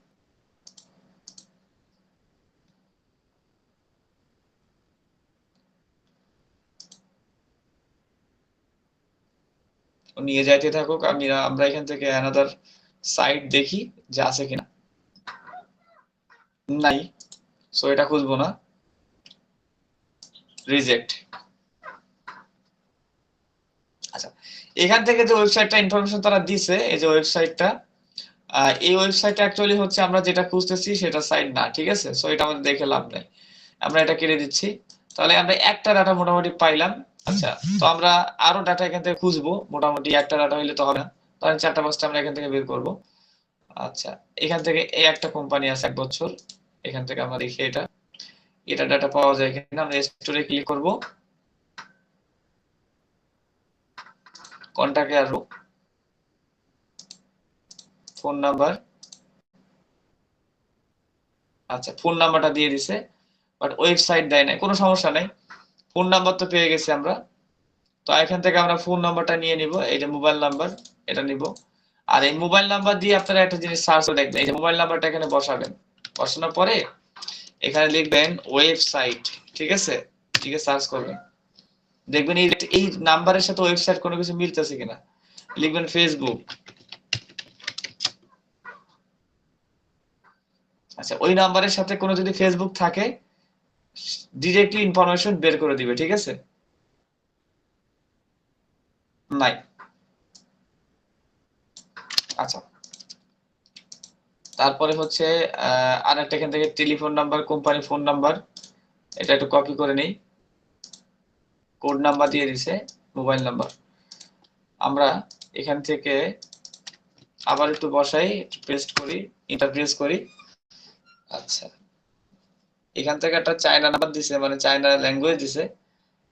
নিয়ে যাইতে থাকুক, আমরা এখান থেকে অ্যানাদার সাইট দেখি যে আছে কিনা। নাই, সো এটা খুঁজবো না, রিজেক্ট। আচ্ছা, এখান থেকে যে ওয়েবসাইটটা ইনফরমেশন তারা দিছে, এই যে ওয়েবসাইটটা, এই ওয়েবসাইটটা অ্যাকচুয়ালি হচ্ছে আমরা যেটা খুঁজতেছি সেটা সাইট না। ঠিক আছে, সো এটা আমাদের দেখে লাভ নাই, আমরা এটা কেটে দিচ্ছি। তাহলে আমরা একটা ডাটা মোটামুটি পাইলাম। আচ্ছা, তো আমরা আরো ডাটা এখান থেকে খুঁজবো, মোটামুটি একটা ডাটা হইলে তো হবে না, তাহলে 4টা-5টা আমরা এখান থেকে বের করব। আচ্ছা, এখান থেকে এই একটা কোম্পানি আছে 1 বছর, এখান থেকে আমরা দেখি এটা ডাটা পাওয়া যায় কিনা। আমরা স্টোরে ক্লিক করব, কন্টাক্টে আসবো, ফোন নাম্বার। আচ্ছা, ফোন নাম্বারটা দিয়ে দিছে, বাট ওয়েবসাইট দেয় নাই, কোনো সমস্যা নাই, ফোন নাম্বার তো পেয়ে গেছি আমরা। তো এখান থেকে আমরা ফোন নাম্বারটা নিয়ে নিব, এই যে মোবাইল নাম্বার, এটা নিব। আর এই মোবাইল নাম্বার দিয়ে আপনারা একটা জিনিস সার্চ করে দেখবেন, এই যে মোবাইল নাম্বারটা এখানে বসাবেন, বসানোর পরে এখানে লিখবেন ওয়েবসাইট। ঠিক আছে, ঠিক আছে, সার্চ করবেন, দেখবেন এই নাম্বারের সাথে ওয়েবসাইট কোনো কিছু মিলতেছে কিনা। লিখবেন ফেসবুক। আচ্ছা, ওই নাম্বারের সাথে কোনো যদি ফেসবুক থাকে, ডিরেক্টলি ইনফরমেশন বের করে দিবে। ঠিক আছে, নাই। আচ্ছা, তারপরে হচ্ছে আরেকটা এখান থেকে telephone number, company phone number, এটা একটু কপি করে নেই, কোড নাম্বার দিয়ে দিছে, মোবাইল নাম্বার। আমরা এখান থেকে আবার একটু বসাই, পেস্ট করি, এন্টার প্রেস করি। আচ্ছা, এখান থেকে একটা চায়না নাম্বার দিছে, মানে চায়না ল্যাঙ্গুয়েজ দিছে,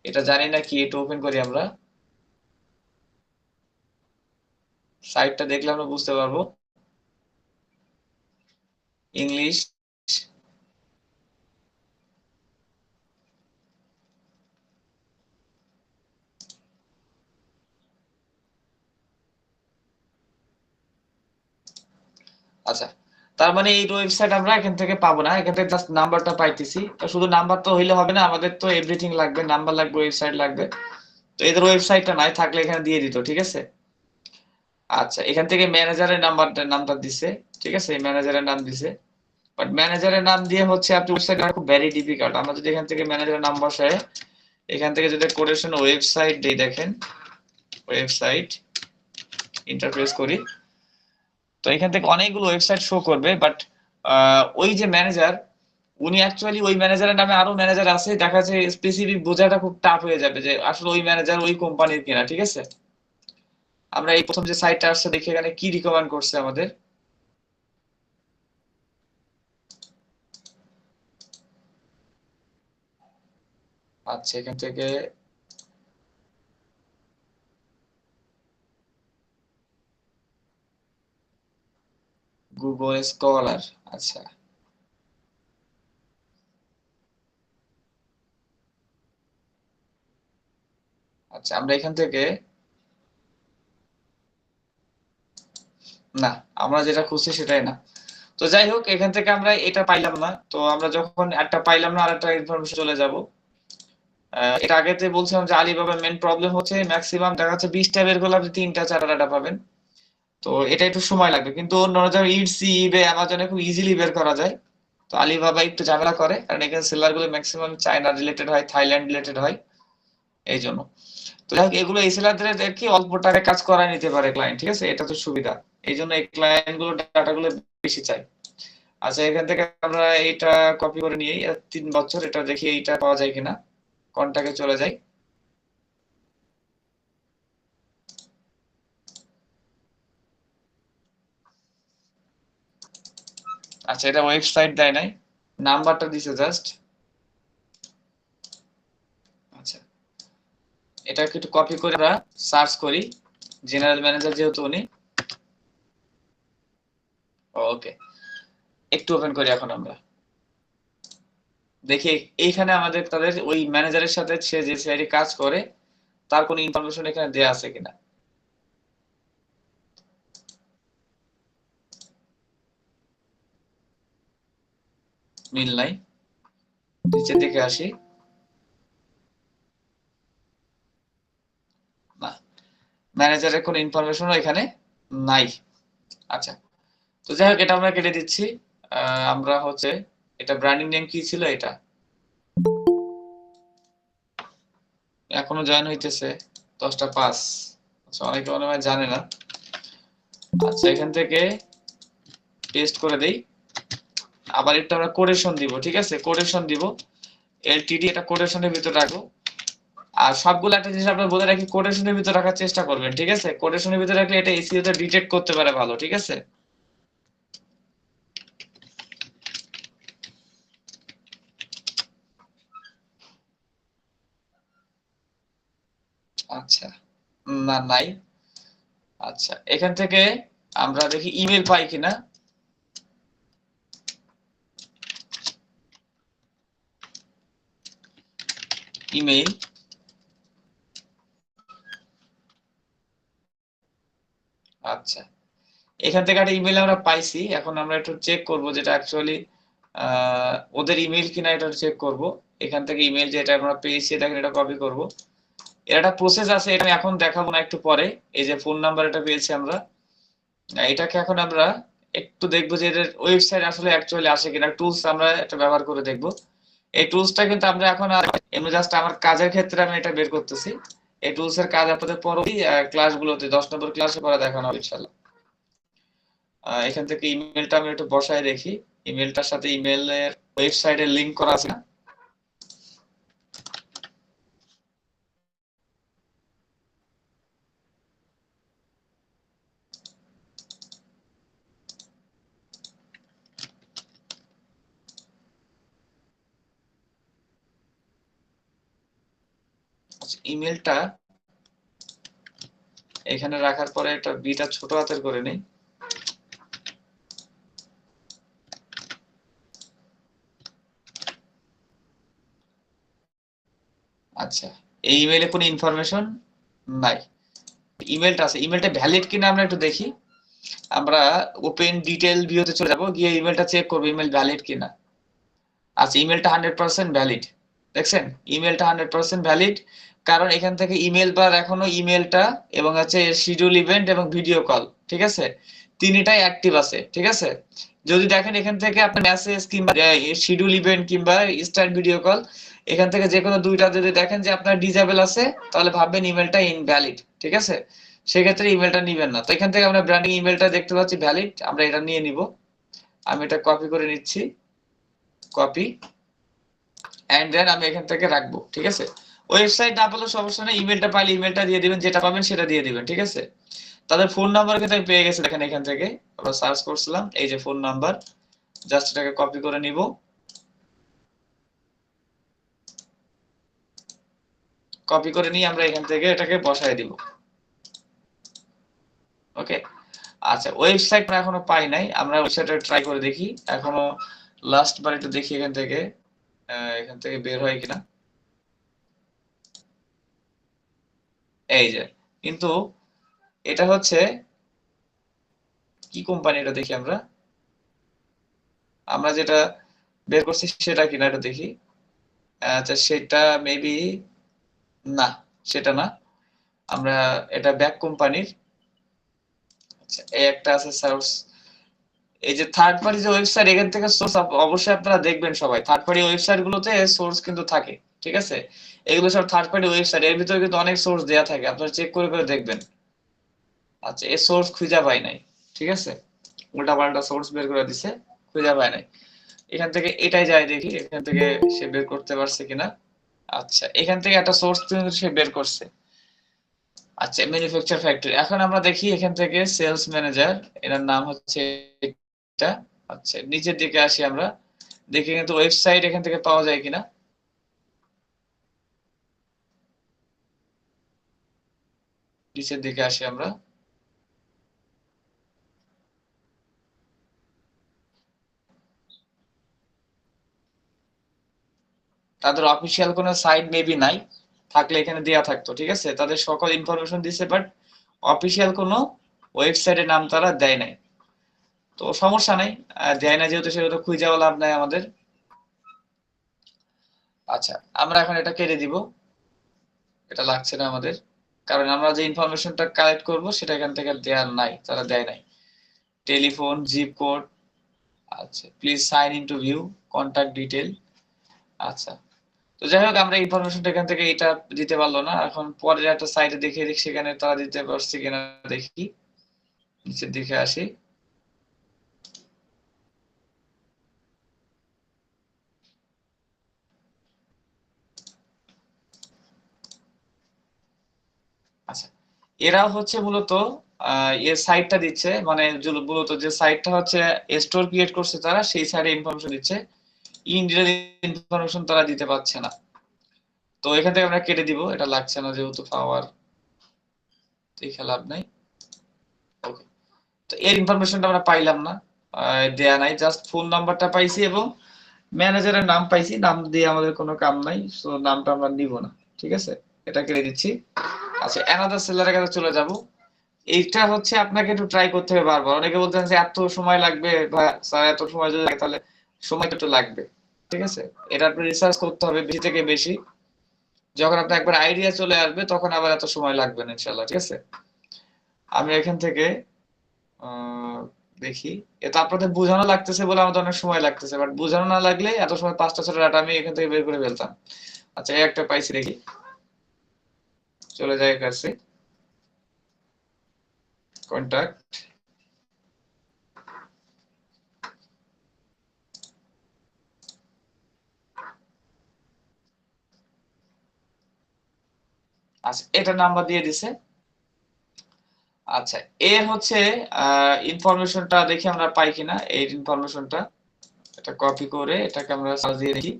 এটা জানি না কি, এটা ওপেন করি আমরা, সাইটটা দেখলে আমরা বুঝতে পারবো। ইংলিশ, আচ্ছা, তার মানে এই ওয়েবসাইট আমরা এখান থেকে পাবো না, এখান থেকে জাস্ট নাম্বারটা পাইতেছি। তো শুধু নাম্বার তো হইলে হবে না, আমাদের তো এভরিথিং লাগবে, নাম্বার লাগবে, ওয়েবসাইট লাগবে। তো এদের ওয়েবসাইটটা নাই, থাকলে এখানে দিয়ে দিত, ঠিক আছে। আচ্ছা, এখান থেকে ম্যানেজারের নামটা দিছে, ঠিক আছে, ম্যানেজারের নাম দিছে। বাট ম্যানেজারের নাম দিয়ে হচ্ছে আপনি ওয়েবসাইট খুব ভেরি ডিফিকাল্ট। আমরা যদি এখান থেকে ম্যানেজারের নাম বসাই, এখান থেকে যদি কোটেশন ওয়েবসাইট দেই, দেখেন ওয়েবসাইট ইন্টারফেস করি, তো এখান থেকে অনেকগুলো ওয়েবসাইট শো করবে। বাট ওই যে ম্যানেজার, উনি অ্যাকচুয়ালি ওই ম্যানেজারের নামে আরো ম্যানেজার আছে, দেখা যাচ্ছে স্পেসিফিক বোঝাটা খুব টাফ হয়ে যাবে যে আসলে ওই ম্যানেজার ওই কোম্পানির কিনা, ঠিক আছে। আমরা এই প্রথম যে সাইটটা আসছে দেখি এখানে কি রিকমেন্ড করছে আমাদের। আচ্ছা, এখান থেকে গুগল স্কলার। আচ্ছা, আচ্ছা, আমরা এখান থেকে না, আমরা যেটা খুঁজছি সেটাই না। তো যাই হোক, এখান থেকে আমরা এটা পাইলাম না, তো আমরা যখন একটা পাইলাম না, আরেকটা ইনফরমেশন চলে যাব। এটা আগেতে বলছিলাম যে আলিবাবার মেন প্রবলেম হচ্ছে ম্যাক্সিমাম দেখা যাচ্ছে 20টা বের করলে আপনি 3টা 4টা ডাটা পাবেন। তো এটা একটু সময় লাগবে, কিন্তু অন্য যেমন ইটসি, ইবে, অ্যামাজনে খুব ইজিলি বের করা যায়। তো আলিবাবা একটু ঝামেলা করে, কারণ এখানে সেলার গুলো ম্যাক্সিমাম চায়না রিলেটেড হয়, থাইল্যান্ড রিলেটেড হয়, এই জন্য। তো যাই হোক, এগুলো এই সেলারদের কি অল্প টাকায় কাজ করায় নিতে পারে ক্লায়েন্ট, ঠিক আছে, এটা তো সুবিধা। এই জন্য এই ক্লায়েন্ট গুলো ডাটাগুলো বেশি চাই। আচ্ছা, এখান থেকে আমরা এটা কপি করে নিয়ে 3 বছর, এটা দেখি এইটা পাওয়া যায় কিনা। কন্টাক্টে চলে যাই। আচ্ছা, এটা ওয়েবসাইট দেয় নাই, নাম্বারটা দিছে জাস্ট। আচ্ছা, এটা একটু কপি করে আমরা সার্চ করি, জেনারেল ম্যানেজার যেহেতু উনি। ওকে, একটু ওপেন করি এখন আমরা, দেখি এইখানে আমাদের তাদের ওই ম্যানেজারের সাথে সে যে সাইডে কাজ করে তার কোনো ইনফরমেশন এখানে দেয়া আছে কিনা। মিল নাই, নিচের দিকে আসি, না, ম্যানেজারের কোনো ইনফরমেশনও এখানে নাই। আচ্ছা, তো যাই হোক, এটা আমরা কেটে দিচ্ছি। আমরা হচ্ছে, এটা ব্র্যান্ডিং নেম কি ছিল, এটা এখনো জয়েন হইতেছে 10টা 5। আচ্ছা, অনেকে মনে হয় জানে না। আচ্ছা, এখান থেকে পেস্ট করে দেই, আবার একটু আমরা কোটেশন দিব, ঠিক আছে, কোটেশন দিব, এলটিডি, এটা কোটেশনের ভিতর রাখবো। আর সবগুলো একটা জিনিস আপনার বলে রাখি, কোটেশনের ভিতর রাখার চেষ্টা করবেন, ঠিক আছে, কোটেশনের ভিতর রাখলে এটা এসইও তে ডিটেক্ট করতে পারে ভালো, ঠিক আছে। আচ্ছা, না, নাই। আচ্ছা, এখান থেকে আমরা দেখি ইমেল পাই কিনা। ইমেইল, আচ্ছা, এখান থেকে একটা ইমেল আমরা পাইছি। এখন আমরা একটু চেক করব যেটা অ্যাকচুয়ালি ওদের ইমেল কিনা, এটা চেক করব। এখান থেকে ইমেল যেটা আমরা পেয়েছি, এটা এটা কপি করব। এর একটা প্রসেস আছে, এটা এখন দেখাবো না, একটু পরে। এই যে ফোন নাম্বার এটা পেয়েছি আমরা, এটাকে এখন আমরা একটু দেখবো যে এদের ওয়েবসাইট আসলে অ্যাকচুয়ালি আসে কিনা, টুলস আমরা এটা ব্যবহার করে দেখবো। এই টুলসটা কিন্তু আমরা এখন আর এমনি জাস্ট আমার কাজের ক্ষেত্রে আমি এটা বের করতেছি। এই টুলস এর কাজ আপনাদের পরবর্তী ক্লাসগুলোতে 10 নম্বর ক্লাসে পরে দেখানো হবে ইনশাআল্লাহ। এখান থেকে ইমেলটা আমি একটু বসায় দেখি, ইমেলটার সাথে ইমেলের ওয়েবসাইটের লিংক করা আছে না। ইমেলটা এখানে রাখার পরে একটা বিটা ছোট হাতের করে নেই। আচ্ছা, এই ইমেলে কোনো ইনফরমেশন নাই। ইমেলটা আছে, ইমেলটা ভ্যালিড কিনা আমরা একটু দেখি। আমরা ওপেন ডিটেল ভিউতে চলে যাব, গিয়ে ইমেলটা চেক করব ইমেল ভ্যালিড কিনা। আচ্ছা, ইমেলটা 100% ভ্যালিড, দেখছেন ইমেলটা 100% ভ্যালিড, কারণ এখান থেকে ইমেল বার এখনো ইমেলটা এবং হচ্ছে শিডিউল ইভেন্ট এবং ভিডিও কল, ঠিক আছে, তিনটাই অ্যাক্টিভ আছে, ঠিক আছে। যদি দেখেন এখান থেকে আপনার মেসেজ কিংবা শিডিউল ইভেন্ট কিংবা স্টার্ট ভিডিও কল, এখান থেকে যে কোনো দুইটা যদি দেখেন যে আপনার ডিজেবল আছে, তাহলে ভাববেন ইমেলটা ইনভ্যালিড, ঠিক আছে, সেক্ষেত্রে ইমেলটা নিবেন না। তো এখান থেকে আমরা ব্র্যান্ডিং ইমেলটা দেখতে পাচ্ছি ভ্যালিড, আমরা এটা নিয়ে নিব। আমি এটা কপি করে নিচ্ছি, কপি এন্ড দেন আমি এখান থেকে রাখবো, ঠিক আছে। ওয়েবসাইট না পেলে সমস্যা নেই, ইমেলটা পাইলে ইমেলটা দিয়ে দিবেন, যেটা পাবেন সেটা দিয়ে দিবেন, ঠিক আছে। তাদের ফোন নাম্বার কিন্তু আমি পেয়ে গেছি, দেখেন এখান থেকে আমরা সার্চ করছিলাম, এই যে ফোন নাম্বার, জাস্ট এটাকে কপি করে নিব, কপি করে নিয়ে আমরা এখান থেকে এটাকে বসায় দিব, ওকে। আচ্ছা, ওয়েবসাইট এখনো পাই নাই, আমরা ওয়েবসাইটে ট্রাই করে দেখি, এখনো লাস্ট বার একটু দেখি এখান থেকে বের হয় কিনা। এই যে, কিন্তু এটা হচ্ছে কি কোম্পানি, এটা দেখি আমরা আমরা যেটা বের করছি সেটা কিনা এটা দেখি। আচ্ছা, সেটা মেবি না, সেটা না, আমরা এটা ব্যাক কোম্পানির। আচ্ছা, এই একটা আছে সোর্স, এই যে থার্ড পার্টি যে ওয়েবসাইট, এখান থেকে সোর্স অবশ্যই আপনারা দেখবেন সবাই, থার্ড পার্টি ওয়েবসাইট গুলোতে সোর্স কিন্তু থাকে, ঠিক আছে। এগুলো সব থার্ড পার্টি ওয়েবসাইট, এর ভিতরে কিন্তু অনেক সোর্স দেয়া থাকে, আপনারা চেক করে করে দেখবেন। আচ্ছা, এই সোর্স খুঁজে পাই নাই, ঠিক আছে, উল্টা পাল্টা সোর্স বের করে দিছে, খুঁজে পাই নাই। এখান থেকে এটাই যাই দেখি, এখান থেকে সে বের করতে পারছে কিনা। আচ্ছা, এখান থেকে একটা সোর্স কিন্তু সে বের করছে। আচ্ছা, ম্যানুফ্যাকচার ফ্যাক্টরি, এখন আমরা দেখি এখান থেকে সেলস ম্যানেজার, এর নাম হচ্ছে এটা। আচ্ছা, নিচের দিকে আসি আমরা, দেখি কিন্তু ওয়েবসাইট এখান থেকে পাওয়া যায় কিনা। নিচের দিকে আসি আমরা, তাদের অফিসিয়াল কোনো সাইট মেবি নাই, থাকলে এখানে দেয়া থাকতো, ঠিক আছে, তাদের সকল ইনফরমেশন দিছে, বাট অফিসিয়াল কোনো ওয়েবসাইটের নাম তারা দেয় নাই। তো সমস্যা নাই, দেয় না যেহেতু, সেহেতু খুঁজে যাওয়া লাভ নাই আমাদের। আচ্ছা, আমরা এখন এটা কেটে দিব, এটা লাগছে না আমাদের, কারণ আমরা যে ইনফরমেশনটা কালেক্ট করব সেটা এখান থেকে দেওয়ার নাই, তারা দেয় নাই। টেলিফোন, জিপ কোড, আচ্ছা, please sign in to view contact detail. আচ্ছা, তো যাই হোক, আমরা ইনফরমেশনটা এখান থেকে এটা দিতে পারলো না, এখন পরের একটা সাইটে দেখে দেখি সেখানে তারা দিতে পারছে কিনা, দেখি নিচের দিকে আসি। আচ্ছা, এরাও হচ্ছে মূলত এর সাইটটা দিচ্ছে, মানে মূলত যে সাইটটা হচ্ছে স্টোর ক্রিয়েট করছে তারা, সেই সাইটে ইনফরমেশন দিচ্ছে, ইনডিটেল ইনফরমেশন তারা দিতে পারছে না। তো এখান থেকে আমরা কেটে দিব, এটা লাগছে না যেহেতু, পাওয়ার দেখে লাভ নাই, ওকে। তো এর ইনফরমেশনটা আমরা পাইলাম না, দেয়া নাই, জাস্ট ফোন নাম্বারটা পাইছি এবং ম্যানেজারের নাম পাইছি, নাম দিয়ে আমাদের কোনো কাম নাই, সো নামটা আমরা নিব না, ঠিক আছে, এটা কেটে দিচ্ছি। আচ্ছা, অ্যানাদার সেলারের কাছে চলে যাব। এইটা হচ্ছে আপনাকে একটু ট্রাই করতে হবে বারবার, অনেকে বলতেন যে এত সময় লাগবে, বা স্যার এত সময় যদি লাগে তাহলে সময়টা একটু লাগবে, ঠিক আছে, এটা আপনি রিসার্চ করতে হবে বেশি থেকে বেশি, যখন আপনার একবার আইডিয়া চলে আসবে তখন আবার এত সময় লাগবে না ইনশাল্লাহ, ঠিক আছে। আমি এখান থেকে দেখি, এটা আপনাদের বোঝানো লাগতেছে বলে আমাদের অনেক সময় লাগতেছে, বাট বোঝানো না লাগলে এত সময় 5টা 6টা ডাটা আমি এখান থেকে বের করে ফেলতাম। আচ্ছা, এই একটা পাইছি, দেখি, চলে যায় কাছে, কন্টাক্ট, আচ্ছা, এটা নাম্বার দিয়ে দিছে। আচ্ছা, এর হচ্ছে ইনফরমেশনটা দেখি আমরা পাই কিনা, এই ইনফরমেশনটা, এটা কপি করে এটাকে আমরা সার্চ দিয়ে দেখি।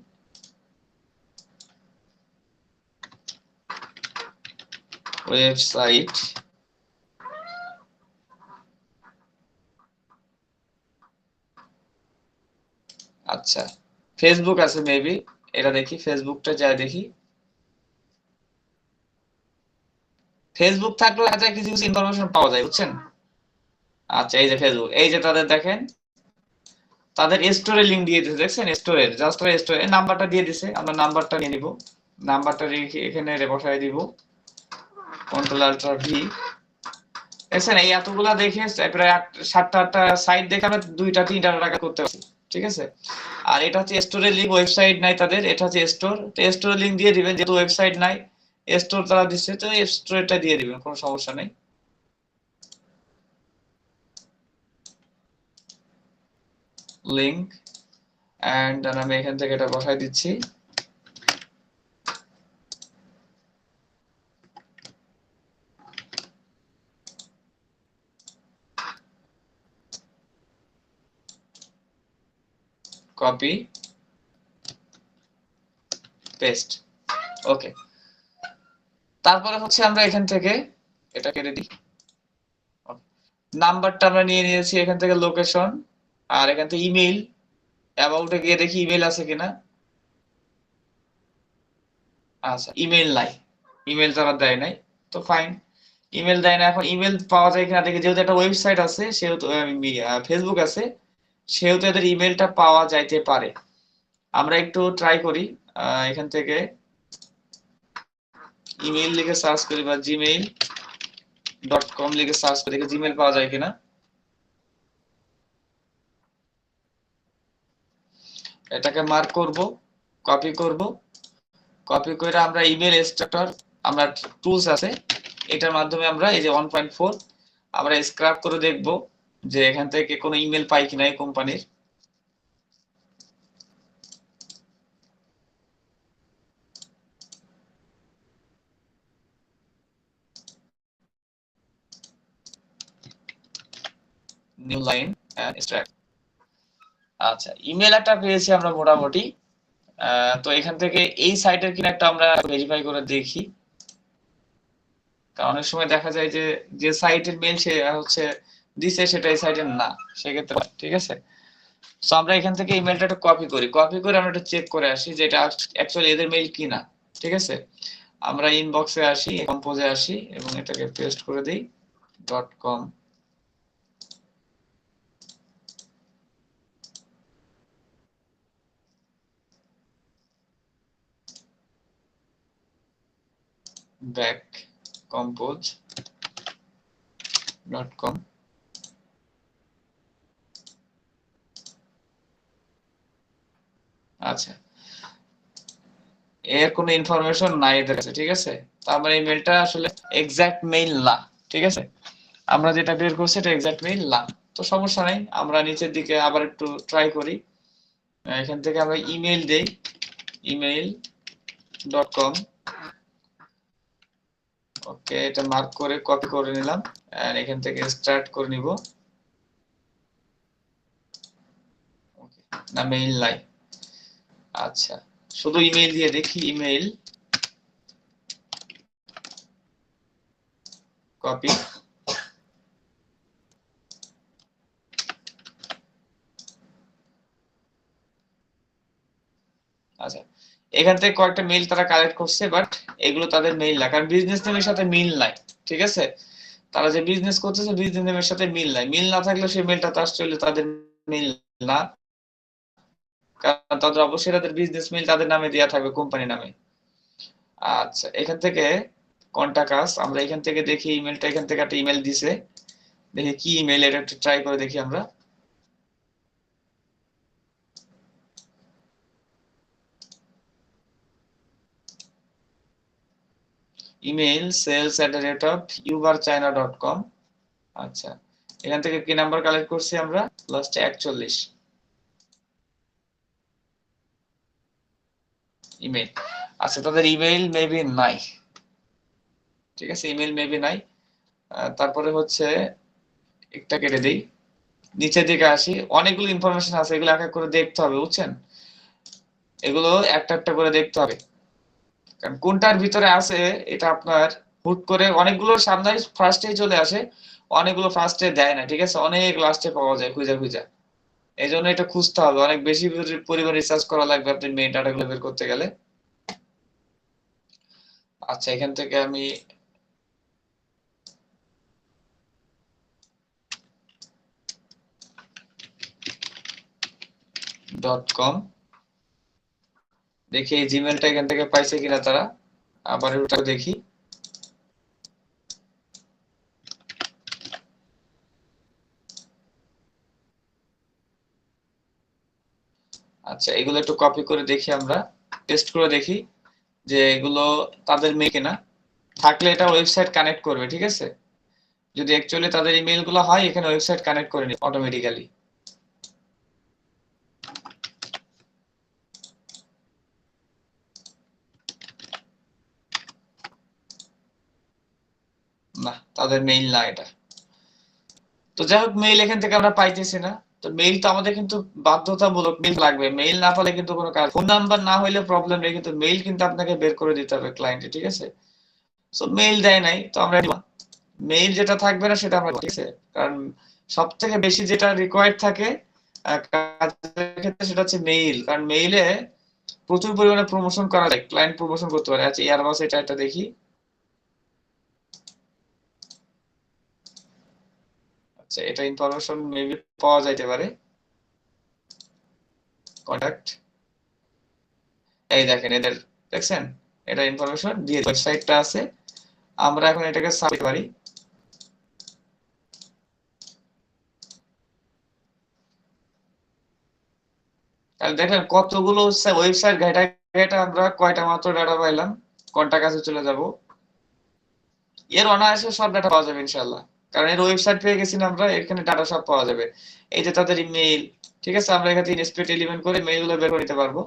ওয়েবসাইট, আচ্ছা, ফেসবুক আছে মেবি, এটা দেখি, ফেসবুকটা যাই দেখি। ফেসবুক থাকলে কিছু কিছু ইনফরমেশন পাওয়া যায়, বুঝছেন। আচ্ছা এই যে ফেসবুক, এই যে তাদের দেখেন তাদের স্টোরে লিংক দিয়ে দিয়েছে, দেখছেন স্টোরের জাস্ট স্টোরে নাম্বারটা দিয়ে দিছে, আমরা নাম্বারটা নিয়ে নিব, নাম্বারটা রেখে এখানে বসায় দিব কন্ট্রোল আল্ট্রা ভি। দেখছেন এই এতগুলা দেখে প্রায় 7টা 8টা সাইট দেখে আমরা 2টা 3টা টাকা করতে পারছি, ঠিক আছে। আর এটা হচ্ছে স্টোরের লিংক, ওয়েবসাইট নাই তাদের, এটা হচ্ছে স্টোর, তো স্টোরের লিংক দিয়ে দিবেন, যেহেতু ওয়েবসাইট নাই স্টোর তারা দিচ্ছে তো স্টোরটা দিয়ে দিবেন, কোনো সমস্যা নেই। লিংক এন্ড আমি এখান থেকে এটা বসাই দিচ্ছি। কপি পেস্ট, ওকে। তারপরে হচ্ছে আমরা এখান থেকে এটা কেটে দিই, নাম্বারটা আমরা নিয়ে নিয়েছি, এখান থেকে লোকেশন, আর এখান থেকে ইমেইল, অ্যাবাউটে গিয়ে দেখি ইমেইল আছে কিনা। আচ্ছা ইমেইল নাই, ইমেইল তারা দেয় নাই, তো ফাইন, ইমেল দেয় না। এখন ইমেল পাওয়া যায় কিনা দেখি, যেহেতু একটা ওয়েবসাইট আছে সেহেতু ফেসবুক আছে সেহেতু এদের ইমেলটা পাওয়া যাইতে পারে। আমরা একটু ট্রাই করি, এখান থেকে ইমেল লিখে সার্চ করি বা gmail.com লিখে সার্চ করে দেখি জিমেল পাওয়া যায় কিনা। এটাকে মার্ক করব, কপি করব, কপি করে আমরা ইমেল এক্সট্রাক্টর, আমরা টুলস আছে এটার মাধ্যমে আমরা এই যে 1.4 আমরা স্ক্রাব করে দেখব যে এখান থেকে কোনো ইমেল পাই কিনা এই কোম্পানির। নিউ লাইন এন্ড এক্সট্রাক্ট, আচ্ছা ইমেল একটা পেয়েছি আমরা মোটামুটি। তো এখান থেকে এই সাইটের কিনা একটা আমরা ভেরিফাই করে দেখি, কারণ অনেক সময় দেখা যায় যে যে সাইটের মেল সে হচ্ছে দিছে সেটা এই সাইটের না, সেক্ষেত্রে ঠিক আছে। সো আমরা এখান থেকে ইমেলটা একটু কপি করি, কপি করে আমরা একটু চেক করে আসি যে এটা অ্যাকচুয়ালি এদের মেইল কিনা, ঠিক আছে। আমরা ইনবক্সে আসি, কম্পোজে আসি এবং এটাকে পেস্ট করে দিই .com, ব্যাক compose.com। আচ্ছা এর কোনো ইনফরমেশন নাই এদের কাছে, ঠিক আছে। তার মানে এই মেইলটা আসলে এক্সাক্ট মেইল না, ঠিক আছে। আমরা যেটা বের করছি এটা এক্সাক্ট মেইল না, তো সমস্যা নাই। আমরা নিচের দিকে আবার একটু ট্রাই করি, এখান থেকে আমরা ইমেল দেই email.com, ওকে এটা মার্ক করে কপি করে নিলাম আর এখান থেকে স্টার্ট করে নিব। না মেইল নাই, আচ্ছা শুধু ইমেল দিয়ে দেখি, ইমেল কপি, আচ্ছা এখান থেকে কয়েকটা মেইল তারা কালেক্ট করছে, বাট এগুলো তাদের মেইল না, কারণ বিজনেস নেমের সাথে মিল নাই, ঠিক আছে। তারা যে বিজনেস করতেছে বিজনেস নেমের সাথে মিল নাই, মিল না থাকলে সেই মেইলটা তো আসলে তাদের মেইল না, কারণ তাদের অবশ্যই তাদের বিজনেস মেইল তাদের নামে দেওয়া থাকবে, কোম্পানি নামে। আচ্ছা এখান থেকে কন্টাক্ট আস, আমরা এখান থেকে দেখি ইমেলটা, এখান থেকে একটা ইমেল দিছে, দেখি কি ইমেল, এটা একটু ট্রাই করে দেখি আমরা। Email sales@uberchina.com। আচ্ছা এখান থেকে কি নাম্বার কালেক্ট করছি আমরা, লাস্টে 41 ইমেল। আচ্ছা তাদের ইমেল মেবি নাই, ঠিক আছে ইমেল মেবি নাই। তারপরে হচ্ছে একটা কেটে দেই, নিচের দিকে আসি, অনেকগুলো ইনফরমেশন আছে, এগুলো এক এক করে দেখতে হবে বুঝছেন, এগুলো একটা একটা করে দেখতে হবে, কারণ কোনটার ভিতরে আছে এটা আপনার হুট করে অনেকগুলোর সামনে ফার্স্টেই চলে আসে, অনেকগুলো ফার্স্টে দেয় না, ঠিক আছে, অনেক লাস্টে পাওয়া যায় খুঁজে খুঁজে। এই জন্য এটা খুঁজতে হবে, অনেক বেশি পরিমাণ রিসার্চ করা লাগবে আপনি মেইন ডাটাগুলো বের করতে গেলে। আচ্ছা এখান থেকে আমি @gmail.com। দেখি এই জিমেলটা এখান থেকে পাইছে কিনা তারা, আবার ওটা দেখি। আচ্ছা, এগুলো একটু কপি করে দেখি, আমরা টেস্ট করে দেখি যে এগুলো তাদের মেল কিনা। থাকলে এটা ওয়েবসাইট কানেক্ট করবে, ঠিক আছে? যদি অ্যাকচুয়ালি তাদের ইমেল গুলো হয়, এখানে ওয়েবসাইট কানেক্ট করে নিবে অটোমেটিক্যালি। না, তাদের মেইল না এটা। তো যাই হোক, মেইল এখান থেকে আমরা পাইতেছি না। তো মেইল তো আমাদের কিন্তু বাধ্যতামূলক মেইল লাগবে, মেইল না পেলে কিন্তু কোনো কাজ। ফোন নাম্বার না হইলে প্রবলেম নেই, কিন্তু মেইল কিন্তু আপনাকে বের করে দিতে হবে ক্লায়েন্টে, ঠিক আছে? সো মেইল দেয় নাই, তো আমরা মেইল যেটা থাকবে না সেটা আমরা, ঠিক আছে? কারণ সব থেকে বেশি যেটা রিকোয়ার্ড থাকে কাজের ক্ষেত্রে সেটা হচ্ছে মেইল। কারণ মেইলে প্রচুর পরিমাণে প্রমোশন করা যায়, ক্লায়েন্ট প্রমোশন করতে পারে। আচ্ছা, এয়ারবাস এটা দেখি। আচ্ছা, এটা ইনফরমেশন মেবি পাওয়া যাইতে পারে। কন্টাক্ট, এই দেখেন এদের, দেখছেন? এটা ইনফরমেশন দিয়ে ওয়েবসাইটটা আছে। আমরা এখন এটাকে সার্চ পারি। তাহলে দেখেন কতগুলো ওয়েবসাইট ঘেটা ঘেটা আমরা কয়টা মাত্র ডাটা পাইলাম। কোনটা কাছে চলে যাব, এর অনায়াসে সব ডাটা পাওয়া যাবে ইনশাআল্লাহ। কারণ এর ওয়েবসাইট পেয়ে গেছি না আমরা, এখানে ডাটা সব পাওয়া যাবে। এই যে তাদের ইমেইল, ঠিক আছে? আমরা এখান থেকে ইনস্পেক্ট এলিমেন্ট করে মেইলগুলো বের করে নিতে পারবো।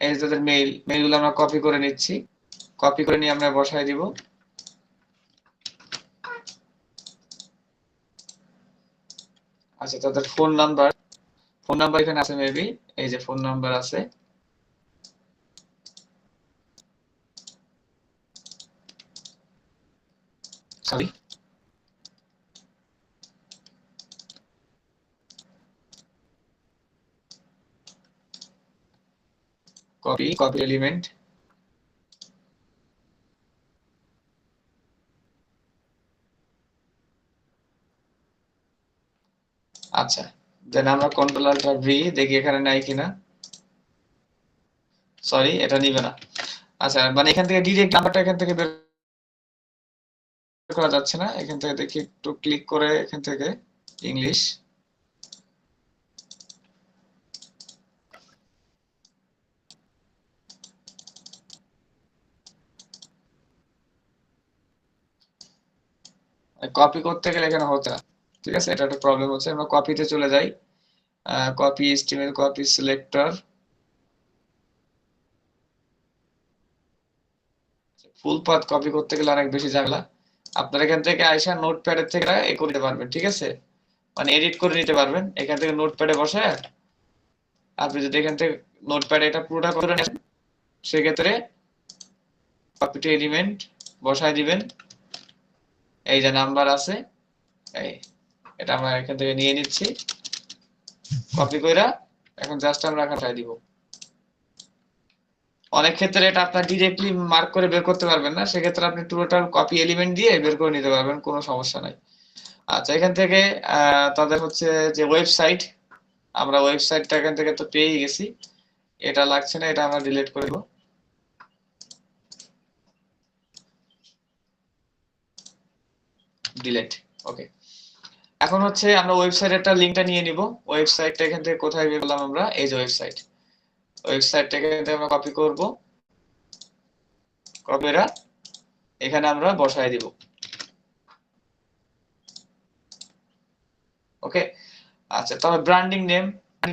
এই যে তাদের মেইলগুলো আমরা কপি করে নিচ্ছি। কপি করে নিয়ে আমরা বসায় দিব। আচ্ছা, তাদের ফোন নাম্বার এখানে আছে মেবি। এই যে ফোন নাম্বার আছে। Sorry, copy element. আচ্ছা, দেন আমরা কন্ট্রোল আল্ট ভি দেখি এখানে নাই কিনা। সরি, এটা নিবে না। আচ্ছা, মানে এখান থেকে ডিরেক্ট নাম্বারটা এখান থেকে বের করা যাচ্ছে না। এখান থেকে দেখি, একটু ক্লিক করে এখান থেকে ইংলিশ। কপি করতে গেলে এখানে হচ্ছে না, ঠিক আছে? এটা একটা প্রবলেম হচ্ছে। আমরা কপিতে চলে যাই। কপি স্টিমেল, কপি সিলেক্টর, ফুল পাথ কপি করতে গেলে অনেক বেশি ঝামেলা। আপনার এখান থেকে আইসা নোটপ্যাডের থেকে এ করে নিতে পারবেন, ঠিক আছে? মানে এডিট করে নিতে পারবেন এখান থেকে নোটপ্যাডে বসে। আপনি যদি এখান থেকে নোটপ্যাডে এটা পুরোটা করে নেন, সেক্ষেত্রে কপি টু এলিমেন্ট বসায় দিবেন। এই যে নাম্বার আছে, এই এটা আমরা এখান থেকে নিয়ে নিচ্ছি কপি কইরা। এখন জাস্ট আমরা এখানে দিব। অনেক ক্ষেত্রে এটা আপনার ডিরেক্টলি মার্ক করে বের করতে পারবেন না, সেক্ষেত্রে আপনি টোটাল কপি এলিমেন্ট দিয়ে বের করে নিতে পারবেন, কোনো সমস্যা নাই। আচ্ছা, এখান থেকে তাদের হচ্ছে যে ওয়েবসাইট, আমরা ওয়েবসাইটটা এখান থেকে তো পেয়ে গেছি। এটা লাগছে না, এটা আমরা ডিলিট করে দেব। ডিলিট, ওকে। এখন হচ্ছে আমরা ওয়েবসাইটের লিংকটা নিয়ে নিব। ওয়েবসাইটটা এখান থেকে কোথায় বের করলাম আমরা, এই যে ওয়েবসাইটটা এখান থেকে আমরা কপি করব। কপিরা এখানে আমরা বসায় দিব। ওকে। আচ্ছা, তবে ব্র্যান্ডিং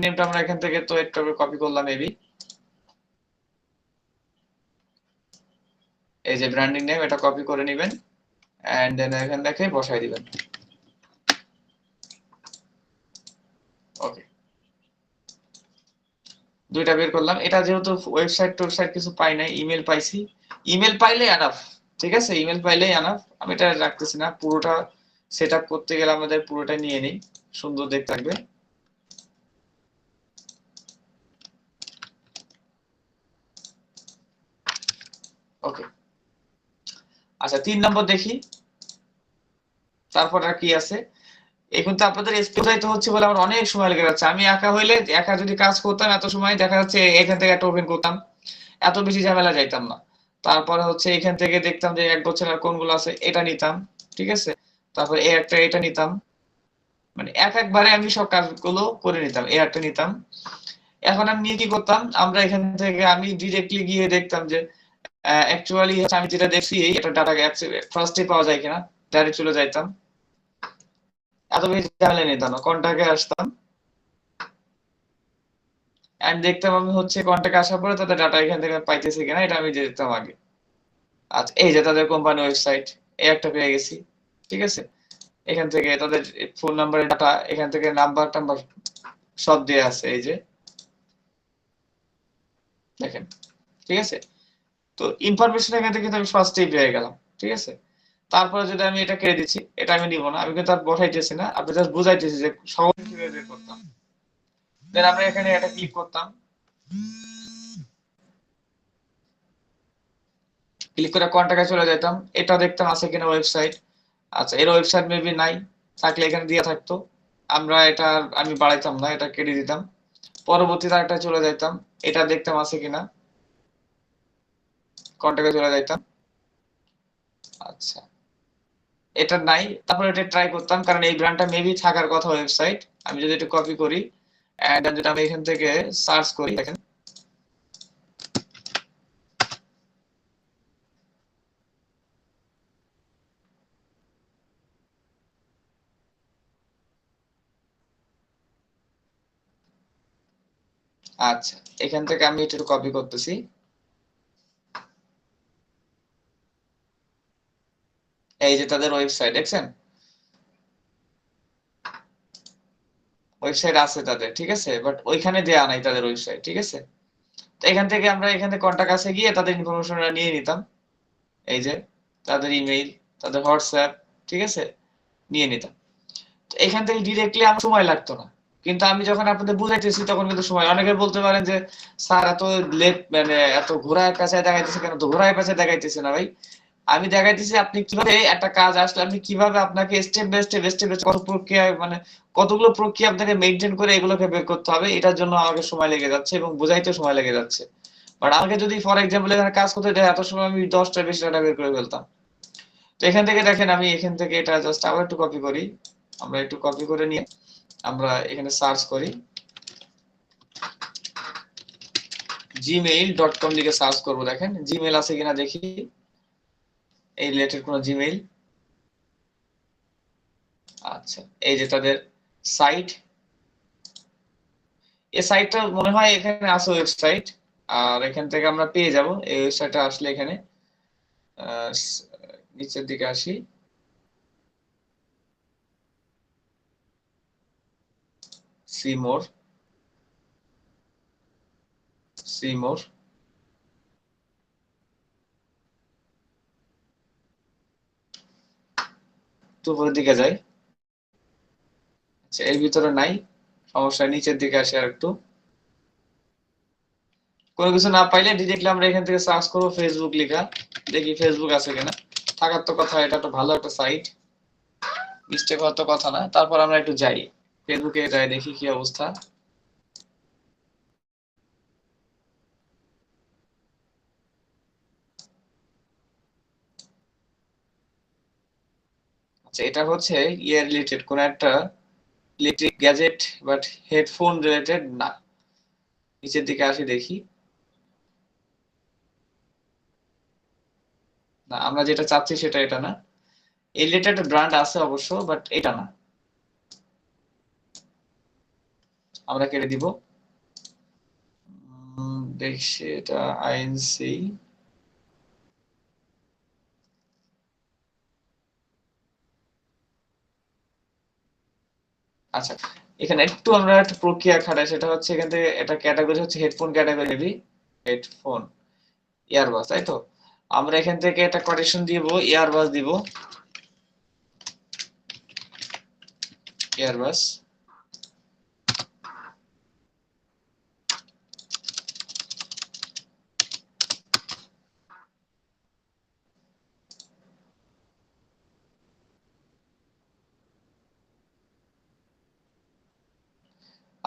নেমটা আমরা এখান থেকে তো একটু কপি করলাম মেবি। এই যে ব্র্যান্ডিং নেম, এটা কপি করে নেবেন এন্ড দেন এখান থেকে বসায় দিবেন। ওকে, দুইটা বের করলাম। এটা যেহেতু ওয়েবসাইট কিছু পাই নাই, ইমেল পাইছি। ইমেল পাইলে এনাফ, ঠিক আছে? ইমেল পাইলেই এনাফ। আমি এটা রাখতেছি না, পুরোটা সেটআপ করতে গেলে আমাদের পুরোটা নিয়ে নেই, সুন্দর দেখতে থাকবে। ওকে, আচ্ছা 3 নম্বর দেখি তারপর আর কি আছে। এখন তো আপনাদের যাইতে হচ্ছে বলে আমার অনেক সময় লেগে যাচ্ছে। আমি একা হইলে একা যদি কাজ করতাম এত সময় দেখা যাচ্ছে এখান থেকে একটা ওপেন করতাম, এত বেশি ঝামেলা যাইতাম না। তারপরে হচ্ছে এখান থেকে দেখতাম যে 1 বছরের কোনগুলো আছে এটা নিতাম, ঠিক আছে, তারপর এই একটা এটা নিতাম, মানে একবারে আমি সব কাজগুলো করে নিতাম, এই একটা নিতাম। এখন আমি নিয়ে কি করতাম, আমরা এখান থেকে আমি ডিরেক্টলি গিয়ে দেখতাম যে অ্যাকচুয়ালি আমি যেটা দেখছি এটা ডাটা ফার্স্টে পাওয়া যায় কিনা, ডাইরেক্ট চলে যাইতাম, এত বেশি ঝামেলা নিতাম না, কন্টাক্টে আসতাম এন্ড দেখতাম আমি হচ্ছে কন্টাক্টে আসার পরে তাদের ডাটা এখান থেকে পাইতেছে কিনা এটা আমি দেখতাম আগে। আচ্ছা এই যে তাদের কোম্পানি ওয়েবসাইট, এই একটা পেয়ে গেছি, ঠিক আছে, এখান থেকে তাদের ফোন নাম্বারের ডাটা, এখান থেকে নাম্বার টাম্বার সব দেয়া আছে, এই যে দেখেন, ঠিক আছে। তো ইনফরমেশন এখান থেকে কিন্তু আমি ফার্স্টেই পেয়ে গেলাম, ঠিক আছে। তারপরে যদি আমি এটা কেড়ে দিচ্ছি, এটা আমি নিব না, আমি কিন্তু আর বসাইতেছি না, আপনি জাস্ট বুঝাইতেছি যে সহজ কিভাবে বের করতাম। দেন আমরা এখানে এটা ক্লিক করতাম, ক্লিক করে কন্টাক্টে চলে যেতাম, এটা দেখতাম আছে কিনা ওয়েবসাইট। আচ্ছা এর ওয়েবসাইট মেবি নাই, থাকলে এখানে দেওয়া থাকতো, আমরা এটা আমি বাড়াইতাম না, এটা কেটে দিতাম। পরবর্তীতে আরেকটা চলে যাইতাম, এটা দেখতাম আছে কিনা, কন্টাক্টে চলে যাইতাম। আচ্ছা এটা নাই, তারপর এটা ট্রাই করতাম, কারণ এই ব্র্যান্ডটা মেবি থাকার কথা ওয়েবসাইট। আমি যদি এটা কপি করি এন্ড যদি আমি এখান থেকে সার্চ করি, দেখেন আচ্ছা এখান থেকে আমি এটা কপি করতেছি, এই যে তাদের ওয়েবসাইট দেখছেন, ওয়েবসাইট আছে তাদের, ঠিক আছে, বাট ওইখানে দেয়া নাই তাদের ওয়েবসাইট, ঠিক আছে। তো এখান থেকে আমরা এখানে কন্টাক্ট কাছে গিয়ে তাদের ইনফরমেশনটা নিয়ে নিতাম, এই যে তাদের ইমেইল, তাদের হোয়াটসঅ্যাপ, ঠিক আছে, নিয়ে নিতাম। তো এখান থেকে ডিরেক্টলি আমার সময় লাগতো না, কিন্তু আমি যখন আপনাদের বুঝাইতেছি তখন কিন্তু সময়, অনেকে বলতে পারেন যে স্যার এত লেট, মানে এত ঘোড়ায় পেঁচায় দেখাইতেছে কেন, তো ঘোড়ায় পেঁচায় দেখাইতেছে না ভাই, আমি দেখাইতেছি আপনি কিভাবে একটা কাজ আসলে আপনি কিভাবে আপনাকে স্টেপ বাই স্টেপ কত প্রক্রিয়া, মানে কতগুলো প্রক্রিয়া আপনাকে মেনটেন করে এগুলোকে বের করতে হবে, এটার জন্য আমাকে সময় লেগে যাচ্ছে এবং বুঝাইতে সময় লেগে যাচ্ছে। বাট আমাকে যদি ফর এক্সাম্পল এখানে কাজ করতে দেয় এত সময় আমি 10টা 20 ডাটা বের করে ফেলতাম। তো এখান থেকে দেখেন আমি এখান থেকে এটা জাস্ট আবার একটু কপি করি, আমরা একটু কপি করে নিয়ে আমরা এখানে সার্চ করি, gmail.com লিখে সার্চ করব, দেখেন জিমেইল আছে কিনা দেখি, এই রিলেটেড কোনো জিমেইল। আচ্ছা এই যে তাদের সাইট, এই সাইটটা মনে হয় এখানে আছে ওয়েবসাইট, আর এখান থেকে আমরা পেয়ে যাব এই ওয়েবসাইটটা আসলে এখানে নিচের দিকে আসি, সি মোর, সি মোর, তো উপরের দিকে যাই, আচ্ছা এর ভিতরে নাই, সমস্যা, নিচের দিকে আসি আর একটু, কোনো কিছু না পাইলে ডিরেক্টলি আমরা এখান থেকে সার্চ করবো ফেসবুক লেখা, দেখি ফেসবুক আছে কিনা, থাকার তো কথা, এটা তো ভালো একটা সাইট, মিস্টেক হওয়ার তো কথা না। তারপর আমরা একটু যাই ফেসবুকে, যাই দেখি কি অবস্থা। আচ্ছা এটা হচ্ছে ইয়ে রিলেটেড কোন একটা electric gadget, but headphone related না, নিচের দিকে আসি দেখি, না আমরা যেটা চাচ্ছি সেটা এটা না, এই রিলেটেড ব্র্যান্ড আছে অবশ্য বাট এটা না, আমরা কেটে দিব। দেখছি এটা আইএনসি, আচ্ছা এখানে একটু আমরা একটা প্রক্রিয়া খাটাই, সেটা হচ্ছে এখান থেকে এটা ক্যাটাগরি হচ্ছে হেডফোন ক্যাটাগরি নেবি, হেডফোন ইয়ারবাস, তাই তো, আমরা এখান থেকে একটা কোটেশন দিব, ইয়ারবাস দিব, ইয়ারবাস,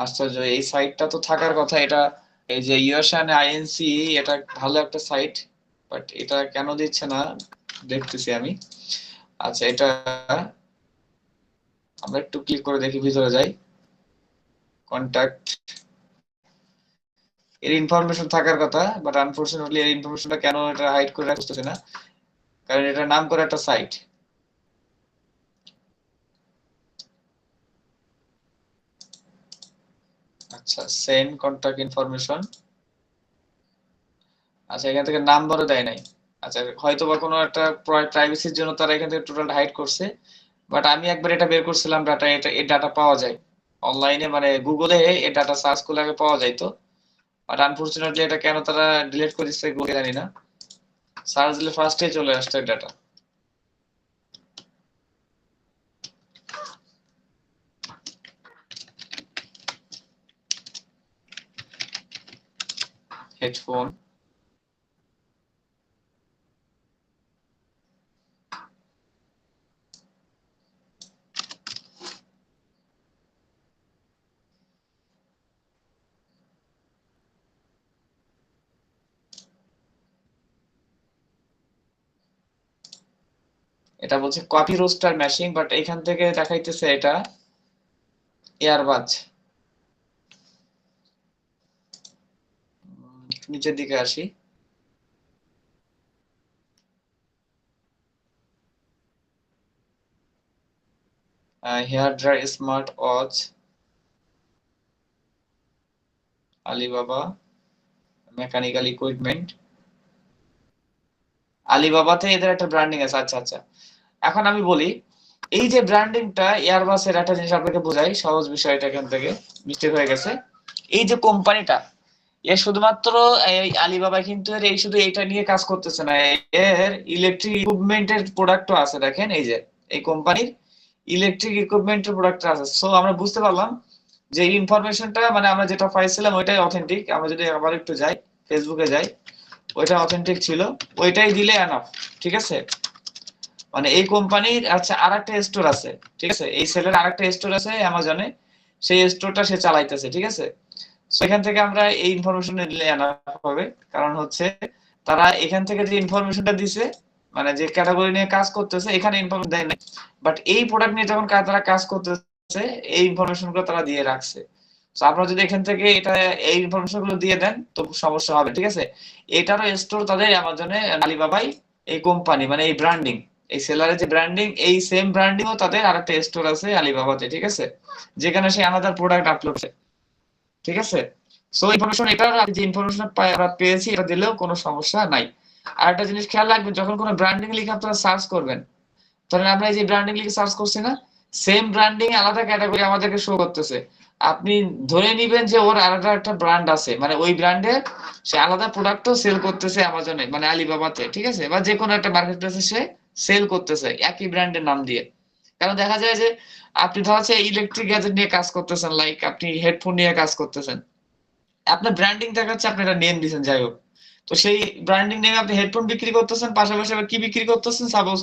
আশ্চর্য, এই সাইটটা তো থাকার কথা। এটা এই যে ইউএসএন আইএনসি, এটা ভালো একটা সাইট, বাট এটা কেন দিচ্ছে না দেখতেছি আমি। আচ্ছা, এটা আমরা একটু ক্লিক করে দেখি, ভিতরে যাই। কন্টাক্ট, এর ইনফরমেশন থাকার কথা, বাট আনফরচুনেটলি এর ইনফরমেশনটা কেন এটা হাইড করে রাখতেছে না, কারণ এটা নাম করে একটা সাইট। আচ্ছা, সেন্ড কন্টাক্ট ইনফরমেশন। আচ্ছা, এখান থেকে নাম্বারও দেয় নাই। আচ্ছা, হয়তো বা কোনো একটা প্রাইভেসির জন্য তারা এখান থেকে টোটাল হাইড করছে। বাট আমি একবার এটা বের করছিলাম ডাটা, এটা এই ডাটা পাওয়া যায় অনলাইনে, মানে গুগলে এই ডাটা সার্চ করলে আগে পাওয়া যাইতো। বাট আনফরচুনেটলি এটা কেন তারা ডিলিট করে দিচ্ছে গুগলে জানি না। সার্চ দিলে ফার্স্টে চলে আসছে ডাটা। হেডফোন, এটা বলছে কপি রোস্টার মেশিন, বাট এখান থেকে দেখাইতেছে এটা এয়ারবাজ। নিচের দিকে আসি। Hair dryer, smart watch, Alibaba, mechanical equipment. আলিবাবাতে এদের একটা ব্র্যান্ডিং আছে। আচ্ছা আচ্ছা, এখন আমি বলি, এই যে ব্র্যান্ডিংটা এয়ারবাসের, একটা জিনিস আপনাকে বোঝাই, সহজ বিষয়টা এখান থেকে মিস্টেক হয়ে গেছে। এই যে কোম্পানিটা, এ শুধুমাত্র এই আলিবাবা কিন্তু এর এই শুধু এইটা নিয়ে কাজ করতেছে না, এর ইলেকট্রিক ইকুইপমেন্টের প্রোডাক্টও আছে। দেখেন এই যে এই কোম্পানির ইলেকট্রিক ইকুইপমেন্টের প্রোডাক্ট আছে। সো আমরা বুঝতে পারলাম যে ইনফরমেশনটা, মানে আমরা যেটা পাইছিলাম ওইটাই অথেন্টিক। আমরা যদি আবার একটু যাই, ফেসবুকে যাই, ওইটা অথেন্টিক ছিল, ওইটাই দিলে এনাফ। ঠিক আছে, মানে এই কোম্পানির আচ্ছা আরেকটা স্টোর আছে। ঠিক আছে, এই সেলের আরেকটা স্টোর আছে অ্যামাজনে, সেই স্টোরটা সে চালাইতেছে। ঠিক আছে, সেখান থেকে আমরা এই ইনফরমেশন নিলে এনাফ হবে। কারণ হচ্ছে তারা এখান থেকে যে ইনফরমেশনটা দিছে, মানে যে ক্যাটাগরি নিয়ে কাজ করতেছে, এখানে ইনফরমেশন দেয় নাই, বাট এই প্রোডাক্ট নিয়ে যখন তারা কাজ করতেছে, এই ইনফরমেশন গুলো তারা দিয়ে রাখছে। তো আপনারা যদি এখান থেকে এটা, এই ইনফরমেশন গুলো দিয়ে দেন তো সমস্যা হবে। ঠিক আছে, এটারও স্টোর তাদের অ্যামাজনে, আলিবাবাই, এই কোম্পানি মানে এই ব্র্যান্ডিং, এই সেলারের যে ব্র্যান্ডিং, এই সেম ব্র্যান্ডিং ও তাদের আরেকটা স্টোর আছে আলিবাবাতে। ঠিক আছে, যেখানে সে আলাদা প্রোডাক্ট আপলোড করে। ঠিক আছে, সো ইনফরমেশন, এটা যে ইনফরমেশন আমরা পেয়েছি এটা দিলেও কোনো সমস্যা নাই। আর একটা জিনিস খেয়াল রাখবেন, যখন কোনো ব্র্যান্ডিং লিখে আপনারা সার্চ করবেন, তাহলে আমরা এই যে ব্র্যান্ডিং লিখে সার্চ করছি না, সেম ব্র্যান্ডিং আলাদা ক্যাটাগরি আমাদেরকে শো করতেছে। আপনি ধরে নিবেন যে ওর আলাদা একটা ব্র্যান্ড আছে, মানে ওই ব্র্যান্ডের সে আলাদা প্রোডাক্টও সেল করতেছে অ্যামাজনে, মানে আলিবাবাতে। ঠিক আছে, বা যে কোনো একটা মার্কেট প্লেসে সে সেল করতেছে একই ব্র্যান্ডের নাম দিয়ে। কারণ দেখা যায় যে আপনি ধরা হচ্ছে ইলেকট্রিক গ্যাজেট নিয়ে কাজ করতেছেন, লাইক আপনি হেডফোন নিয়ে কাজ করতেছেন, আপনার ব্র্যান্ডিং দেখাচ্ছে, আপনি একটা নেম দিয়েছেন, যাই হোক। তো সেই ব্র্যান্ডিং নেমে আপনি হেডফোন বিক্রি করতেছেন, পাশাপাশি আবার কি বিক্রি করতেছেন, সাপোজ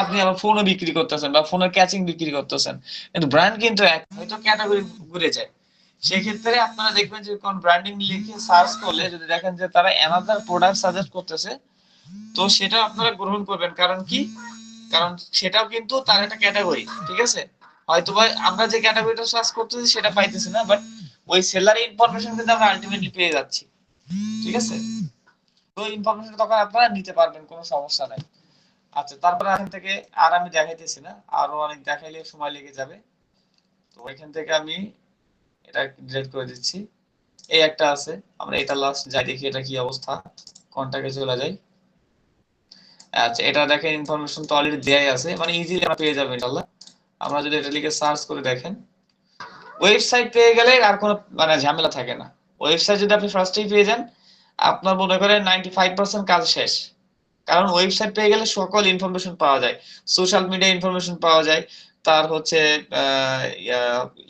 আপনি আবার ফোনও বিক্রি করতেছেন বা ফোনের ক্যাচিং বিক্রি করতেছেন, কিন্তু ব্র্যান্ড কিন্তু এক, হয়তো ক্যাটাগরি ঘুরে যায়। সেক্ষেত্রে আপনারা দেখবেন যে কোন ব্র্যান্ডিং লিখে সার্চ করলে যদি দেখেন যে তারা অ্যানাদার প্রোডাক্ট সাজেস্ট করতেছে, তো সেটা আপনারা গ্রহণ করবেন। কারণ কি, কারণ সেটাও কিন্তু তার একটা ক্যাটাগরি। ঠিক আছে, হয়তোবা আমরা যে ক্যাটাগরিটা সার্চ করতেছি সেটা পাইতেছি না, বাট ওই সেলারের ইনফরমেশন কিন্তু আমরা আলটিমেটলি পেয়ে যাচ্ছি। ঠিক আছে, তো ইনফরমেশন তখন আপনারা নিতে পারবেন, কোনো সমস্যা নাই। আচ্ছা, তারপরে এখান থেকে আর আমি দেখাইতেছি না, আরো অনেক দেখাইলে সময় লেগে যাবে। তো এখান থেকে আমি এটা ডিলিট করে দিচ্ছি। এই একটা আছে, আমরা এটা লাস্ট যাই দেখি এটা কি অবস্থা। কন্টাক্টে চলে যাই। আচ্ছা, এটা দেখেন ইনফরমেশন তো অলরেডি দেয়াই আছে, মানে ইজিলি আমরা পেয়ে যাবেন ইনশাআল্লাহ। আমরা যদি এটা লিখে সার্চ করে দেখেন, ওয়েবসাইট পেয়ে গেলে আর কোনো মানে ঝামেলা থাকে না। ওয়েবসাইট যদি আপনি ফার্স্টেই পেয়ে যান, আপনার মনে করেন 95% কাজ শেষ। কারণ ওয়েবসাইট পেয়ে গেলে সকল ইনফরমেশন পাওয়া যায়, সোশ্যাল মিডিয়া ইনফরমেশন পাওয়া যায়, তার হচ্ছে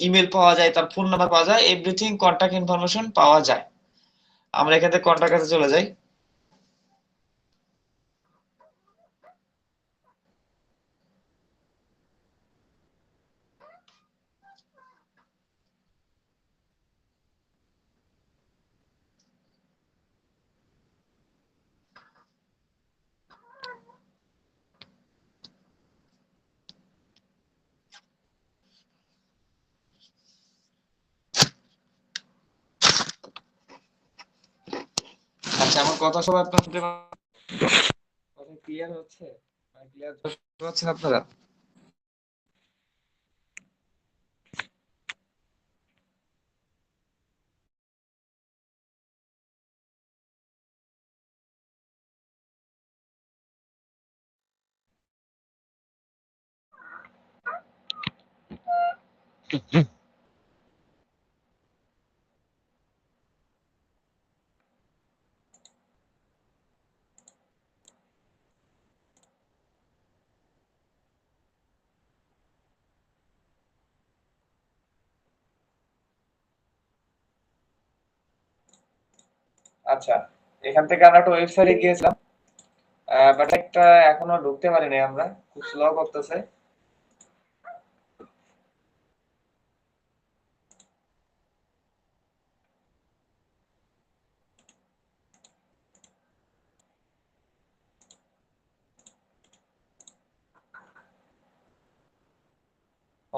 ইমেল পাওয়া যায়, তার ফোন নাম্বার পাওয়া যায়, এভরিথিং কন্টাক্ট ইনফরমেশন পাওয়া যায়। আমরা এখান থেকে কন্টাক্ট কাছে চলে যাই। আমার কথা সবাই আপনার শুনতে কথা ক্লিয়ার হচ্ছে? ক্লিয়ার বুঝতে পারছেন আপনারা? আচ্ছা, এখান থেকে আমরা একটা ওয়েবসাইটে গিয়েছিলাম, বাট একটা এখনো ঢুকতে পারিনি আমরা, খুব স্লো করতেছে।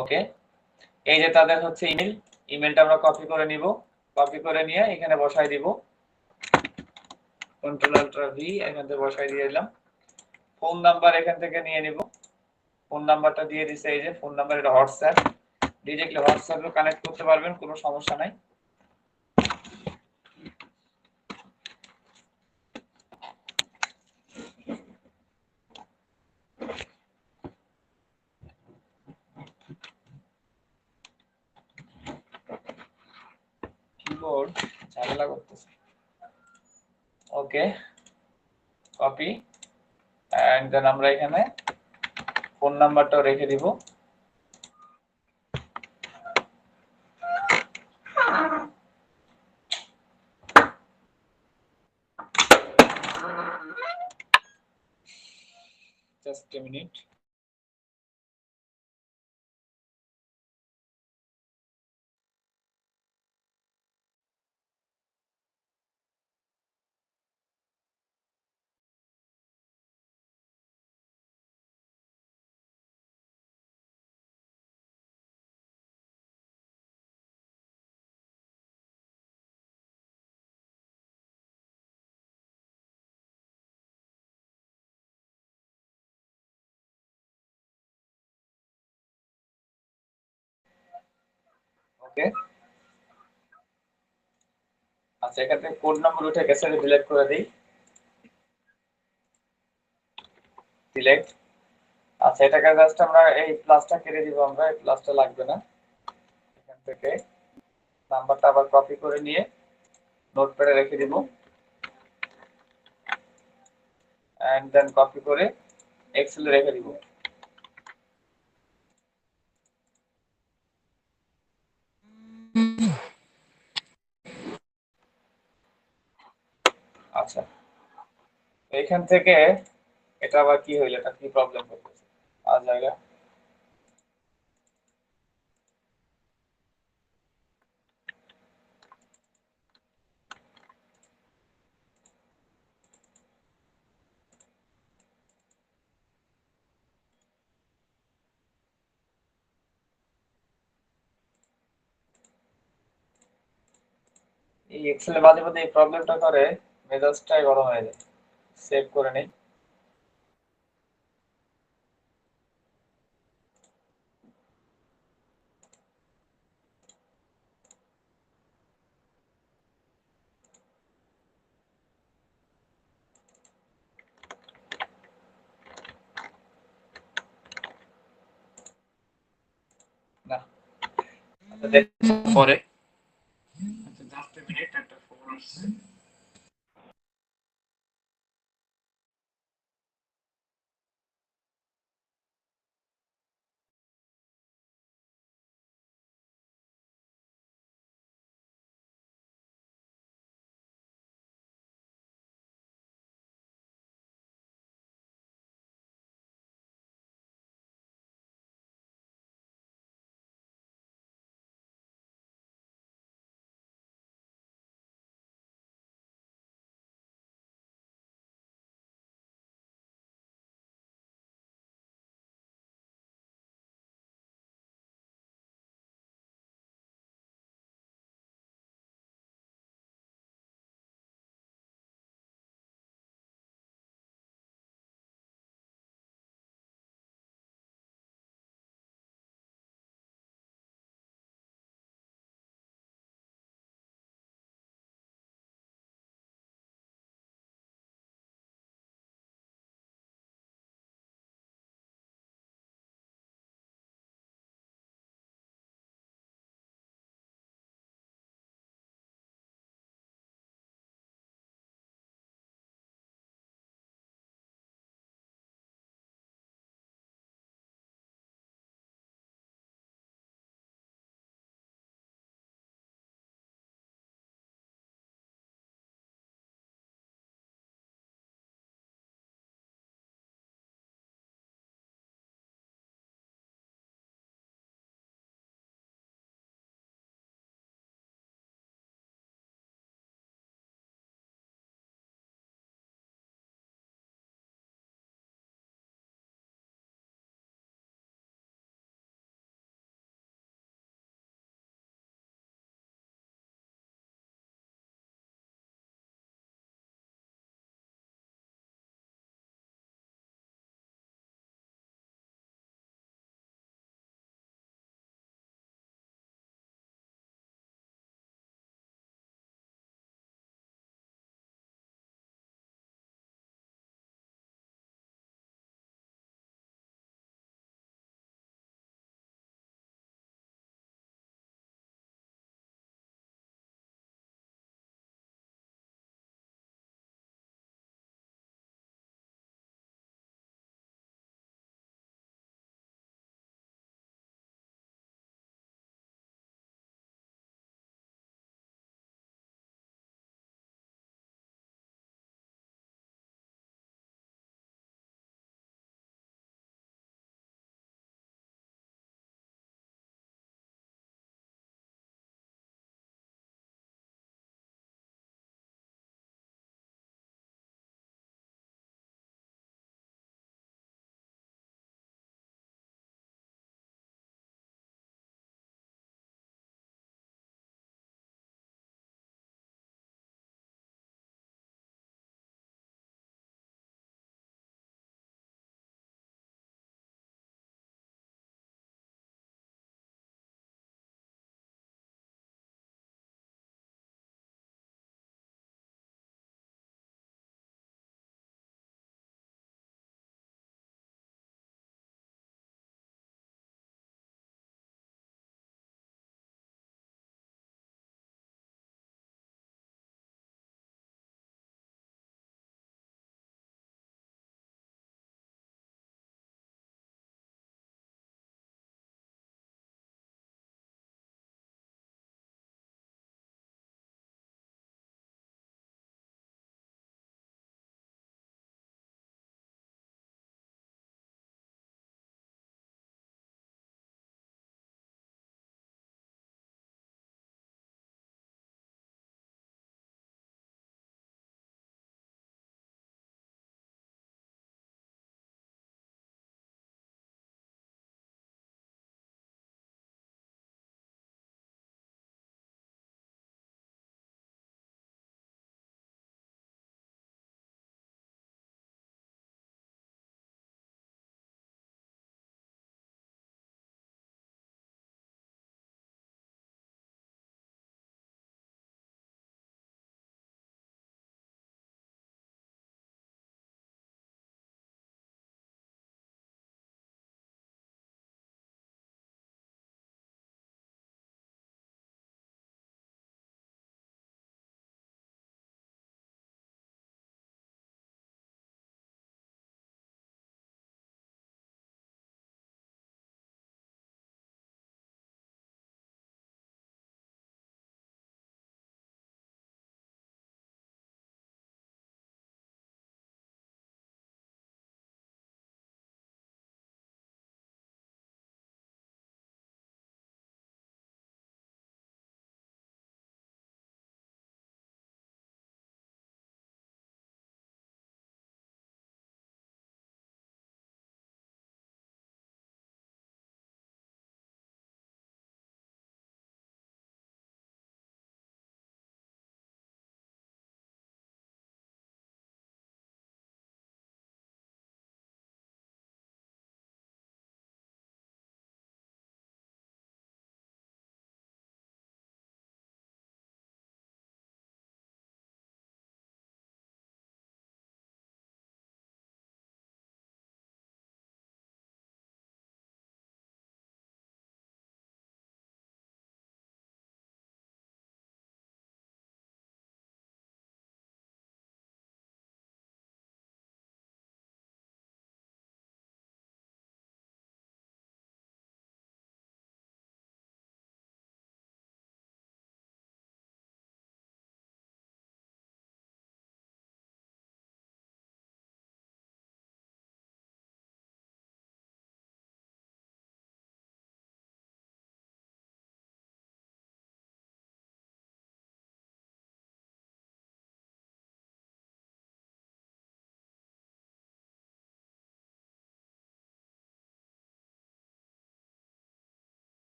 ওকে, এই যে তাদের হচ্ছে ইমেল, ইমেলটা আমরা কপি করে নিব, কপি করে নিয়ে এখানে বসাই দিব, কন্ট্রোল আল্ট্রা ভি এখান থেকে বসাই দিয়ে দিলাম। ফোন নাম্বার এখান থেকে নিয়ে নিব, ফোন নাম্বারটা দিয়ে দিছে, এই যে ফোন নাম্বার, এটা হোয়াটসঅ্যাপ, ডিরেক্টলি হোয়াটসঅ্যাপে কানেক্ট করতে পারবেন, কোনো সমস্যা নাই। কিবোর্ড ঝামেলা করতেছে। ওকে, কপি, এন্ড দেন আমরা এখানে ফোন নাম্বারটাও রেখে দিব। Just a minute. ওকে, আচ্ছা এখান থেকে কোড নাম্বার উঠে গেছে, ডিলিট করে দিই, সিলেক্ট। আচ্ছা এটাকে জাস্ট আমরা এই প্লাসটা কেটে দিব, আমরা এই প্লাসটা লাগবে না। এখান থেকে নাম্বারটা আবার কপি করে নিয়ে নোটপ্যাডে রেখে দিব, এন্ড দেন কপি করে এক্সেলে রেখে দিব। আচ্ছা, এইখান থেকে এটা আবার কি হইলো, এটা কি প্রবলেম হইতেছে আর জায়গা। এই এক্সেলে মাঝে মাঝে এই প্রবলেমটা করে, মেজাজটাই গরম হয়ে যায়। সেভ করে নেই। না, আচ্ছা দেখছি পরে। আচ্ছা জাস্ট এ মিনিট, একটা ফোন আসছে।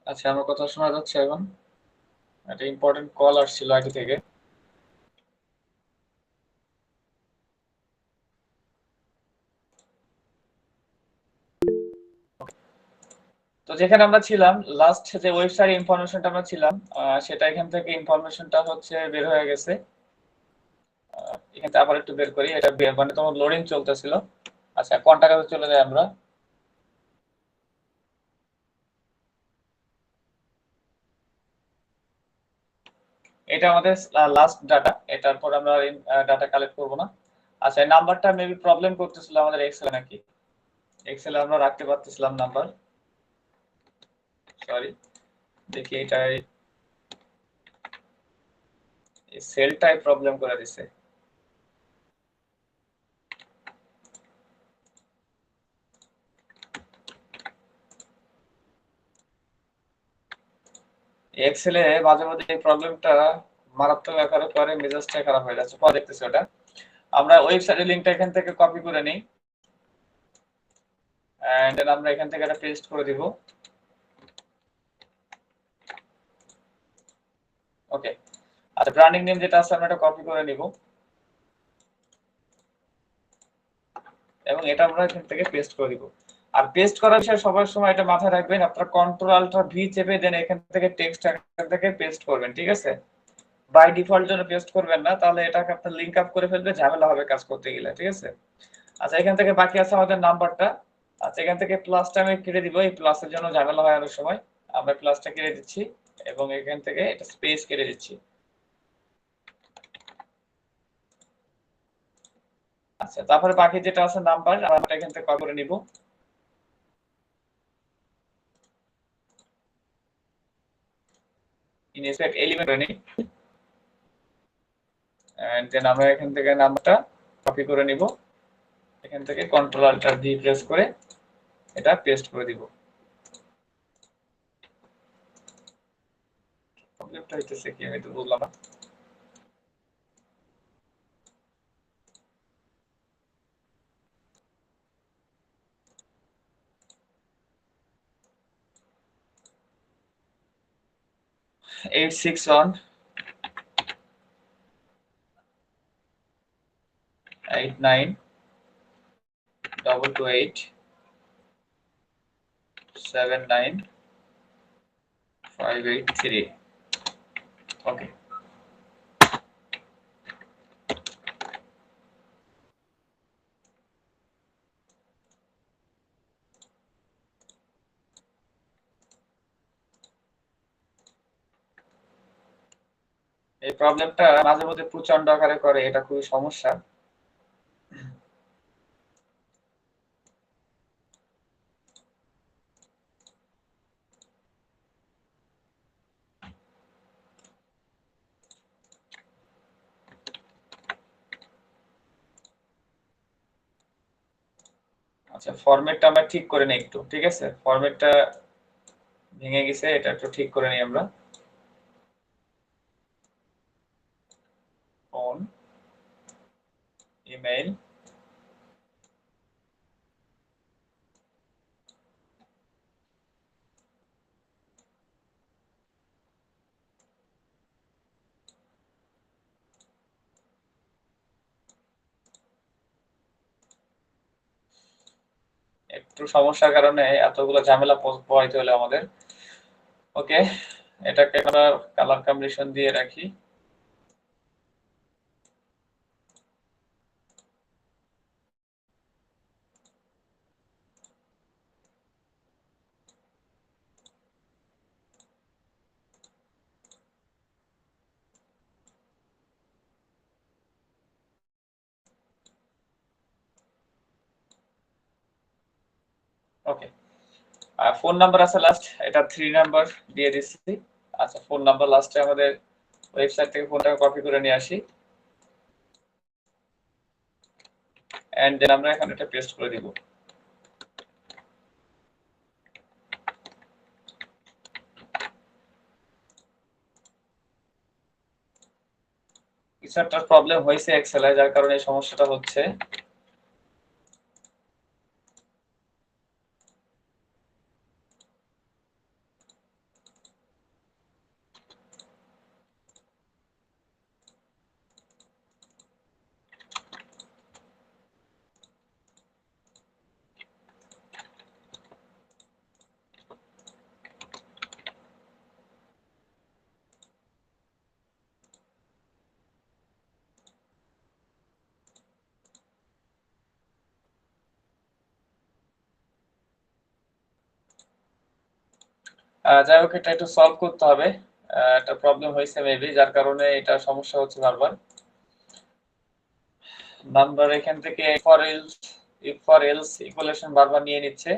আচ্ছা, আমার কথা শোনা যাচ্ছে এখন? একটা ইম্পর্টেন্ট কল আসছিল আগে থেকে। তো যেখানে আমরা ছিলাম, লাস্ট যে ওয়েবসাইট ইনফরমেশনটা আমরা ছিলাম, সেটা এখান থেকে ইনফরমেশনটা হচ্ছে বের হয়ে গেছে। এখান থেকে আবার একটু বের করি, এটা মানে তোমার লোডিং চলতেছিল। আচ্ছা, কন্টাক্টে চলে যাই আমরা। এটা আমাদের লাস্ট ডাটা, এটার পর আমরা ডাটা কালেক্ট করব না। আচ্ছা, এই নাম্বারটা মেবি প্রবলেম করতেছিল আমাদের এক্সেল নাকি? এক্সেলে আমরা রাখতে পারতেছিলাম নাম্বার, সরি। দেখি এটা সেলটাই প্রবলেম করে দিছে। এক্সেলে মাঝে মাঝে এই প্রবলেমটা মারাত্মক আকারে করে, মেজাজটা খারাপ হয়ে যাচ্ছে। পরে দেখতেছি ওটা। আমরা ওয়েবসাইটের লিংকটা এখান থেকে কপি করে নিই, এন্ড দেন আমরা এখান থেকে এটা পেস্ট করে দিব। ওকে। আচ্ছা, ব্র্যান্ডিং নেম যেটা আছে আমরা এটা কপি করে নিব, এবং এটা আমরা এখান থেকে পেস্ট করে দিব। আর পেস্ট করার বিষয়ে সবার সময় এটা মাথায় রাখবেন, আপনারা কন্ট্রোল আল্ট্রা ভি চেপে দেন এখান থেকে টেক্সট আকার থেকে পেস্ট করবেন, ঠিক আছে? বাই ডিফল্ট জন্য পেস্ট করবেন না, তাহলে এটাকে আপনার লিংক আপ করে ফেলবে, ঝামেলা হবে কাজ করতে গেলে, ঠিক আছে? আচ্ছা, এখান থেকে বাকি আছে আমাদের নাম্বারটা। আচ্ছা, এখান থেকে প্লাসটা আমি কেটে দিব, এই প্লাসের জন্য ঝামেলা হয় অনেক সময়। আমরা প্লাসটা কেটে দিচ্ছি, এবং এখান থেকে এটা স্পেস কেটে দিচ্ছি। আচ্ছা, তারপরে বাকি যেটা আছে নাম্বার, আমরা এখান থেকে কপি করে নিব। ইনস্পেক্ট এলিমেন্ট করে নিই, এন্ড দেন আমরা এখান থেকে নাম্বারটা কপি করে নিব, এখান থেকে কন্ট্রোল আল্টার ভি প্রেস করে এটা পেস্ট করে দিব। প্রবলেমটা হইতেছে কি আমি তো বুঝলাম না। Eight six one 8922879583। ওকে। এই প্রবলেমটা মাঝে মধ্যে প্রচন্ড আকারে করে, এটা খুবই সমস্যা। আচ্ছা, ফরম্যাটটা আমরা ঠিক করে নিই একটু, ঠিক আছে? ফরম্যাটটা ভেঙে গেছে, এটা একটু ঠিক করে নিই আমরা। ফোন, ইমেইল, একটু সমস্যার কারণে এতগুলো ঝামেলা পোহাইতে হলো আমাদের। ওকে, এটাকে আমরা কালার কম্বিনেশন দিয়ে রাখি। ওকে। আর ফোন নাম্বার আছে লাস্ট, এটা 3 নাম্বার দিয়ে দিচ্ছি। আচ্ছা, ফোন নাম্বার লাস্টে আমাদের ওয়েবসাইট থেকে ফোনটাকে কপি করে নিয়ে আসি, এন্ড দেন আমরা এখানে এটা পেস্ট করে দিব। কিছু একটা প্রবলেম হয়েছে এক্সেলে, যার কারণে এই সমস্যাটা হচ্ছে। যাই হোক, এটা একটু সলভ করতে হবে। একটা প্রবলেম হয়েছে মেবি, যার কারণে এটা সমস্যা হচ্ছে বারবার। নাম্বার এখান থেকে ফর এলস ইকুয়েশন বারবার নিয়ে নিচ্ছে।